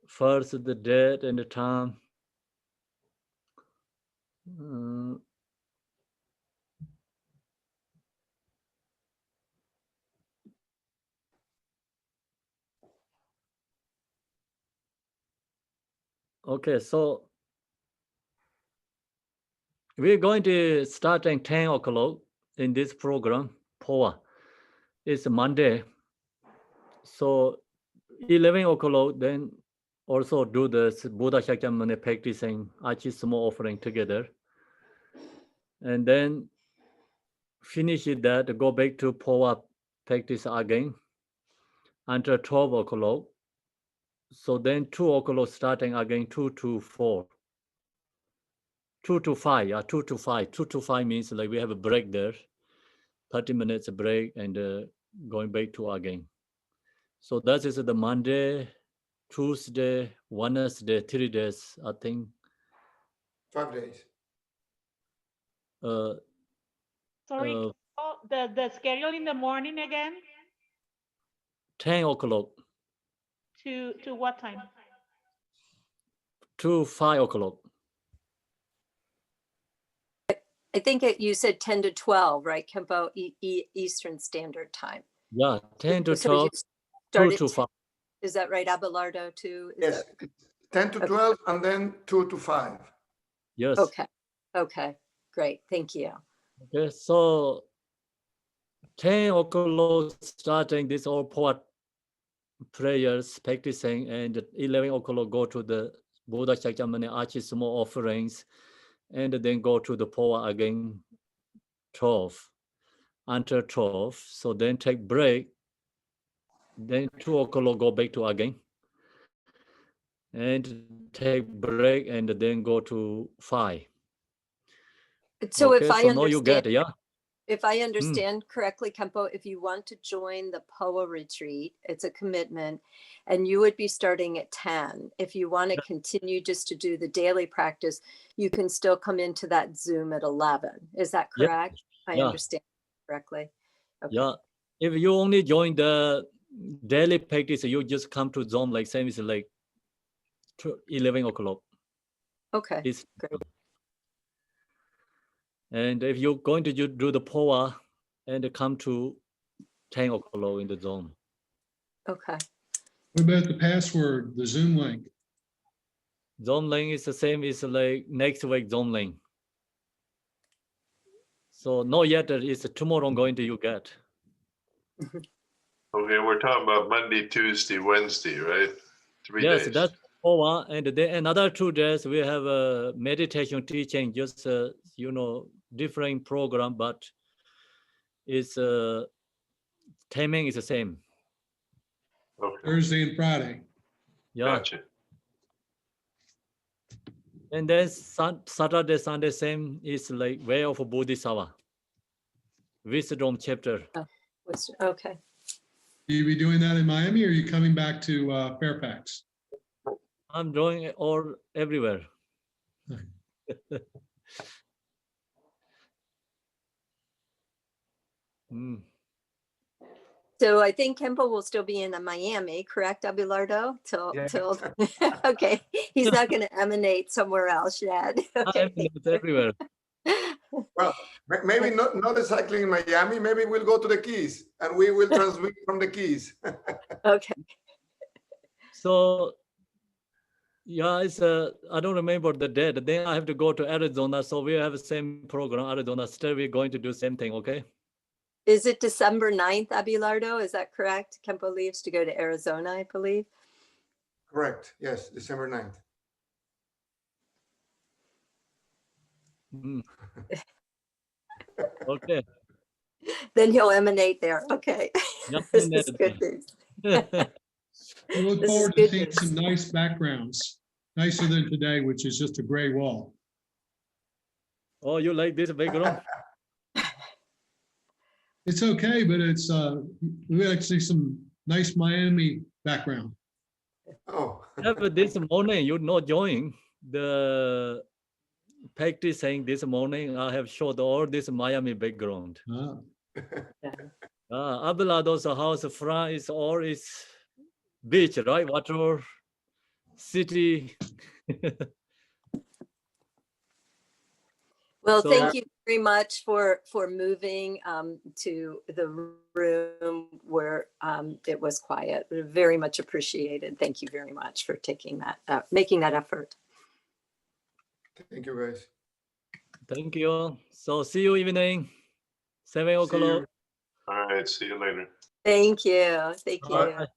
First, the date and the time. Okay, so we're going to start at 10 o'clock in this program, POA. It's Monday. So 11 o'clock, then also do the Buddha Shakyamuni practicing Achi Sumo offering together. And then finish that, go back to POA practice again until 12 o'clock. So then 2 o'clock starting again, 2 to 4. 2 to 5, yeah, 2 to 5. 2 to 5 means like we have a break there, 30 minutes break, and going back to again. So that is the Monday, Tuesday, Wednesday, 3 days, I think. 5 days. Sorry, the schedule in the morning again? 10 o'clock. To what time? to 5 o'clock. I think you said 10 to 12, right, Khenpo, Eastern Standard Time. Yeah, 10 to So 12, you 2 started to 5. Is that right, Abelardo, too? Is Yes, that- 10 to 12 and then 2 to 5. Yes. Okay, great, thank you. Okay, so 10 o'clock starting this all poet prayers practicing, and 11 o'clock go to the Buddha Shakyamuni Archie small offerings, and then go to the power again 12 until 12. So then take break, then 2 o'clock go back to again, and take break, and then go to 5. So Okay, if I so now you understand, get, yeah. if I understand correctly, Khenpo, if you want to join the POA retreat, it's a commitment, and you would be starting at 10. If you want to continue just to do the daily practice, you can still come into that Zoom at 11. Is that Yeah. correct? I Yeah. understand correctly. Okay. Yeah, if you only join the daily practice, you just come to Zoom like same is like 11 o'clock. Okay. It's- Great. And if you're going to do the power and come to 10 o'clock in the Zoom. Okay. What about the password, the Zoom link? Zoom link is the same as like next week Zoom link. So not yet, it's tomorrow going to you get. Okay, we're talking about Monday, Tuesday, Wednesday, right? 3 Yes, days. that's power. And then another 2 days we have a meditation teaching, just different program, but it's timing is the same. Okay, Thursday and Friday. Yeah. gotcha. And then Saturday, Sunday, same is like Way of Bodhisattva, Wisdom chapter. Okay. Will you be doing that in Miami, or are you coming back to Fairfax? I'm doing it all everywhere. Mm. So I think Khenpo will still be in Miami, correct, Abelardo? Yeah. Till okay. He's not going to emanate somewhere else yet. Okay. It's everywhere. Well, maybe not exactly in Miami. Maybe we'll go to the Keys and we will transmit from the Keys. Okay. So yeah, it's I don't remember the date. Then I have to go to Arizona. So we have the same program, Arizona. Still we're going to do same thing, okay? Is it December 9th, Abelardo? Is that correct? Khenpo leaves to go to Arizona, I believe. Correct. Yes, December 9th. Mm. Okay. Then he'll emanate there. Okay. Yeah, This is good news. We look This is forward to good seeing news. some nice backgrounds, nicer than today, which is just a gray wall. Oh, you like this background? It's okay, but it's we actually some nice Miami background. Oh, Yeah, but this morning you not join the practicing this morning. I have showed all this Miami background. Ah. Abelardo's house front is all is beach, right? Water, city. Well, So- thank you very much for moving to the room where it was quiet. Very much appreciated. Thank you very much for taking that, making that effort. thank you, guys. Thank you. So see you evening, 7 See you. o'clock. All right, see you later. Thank you. Thank you. Bye.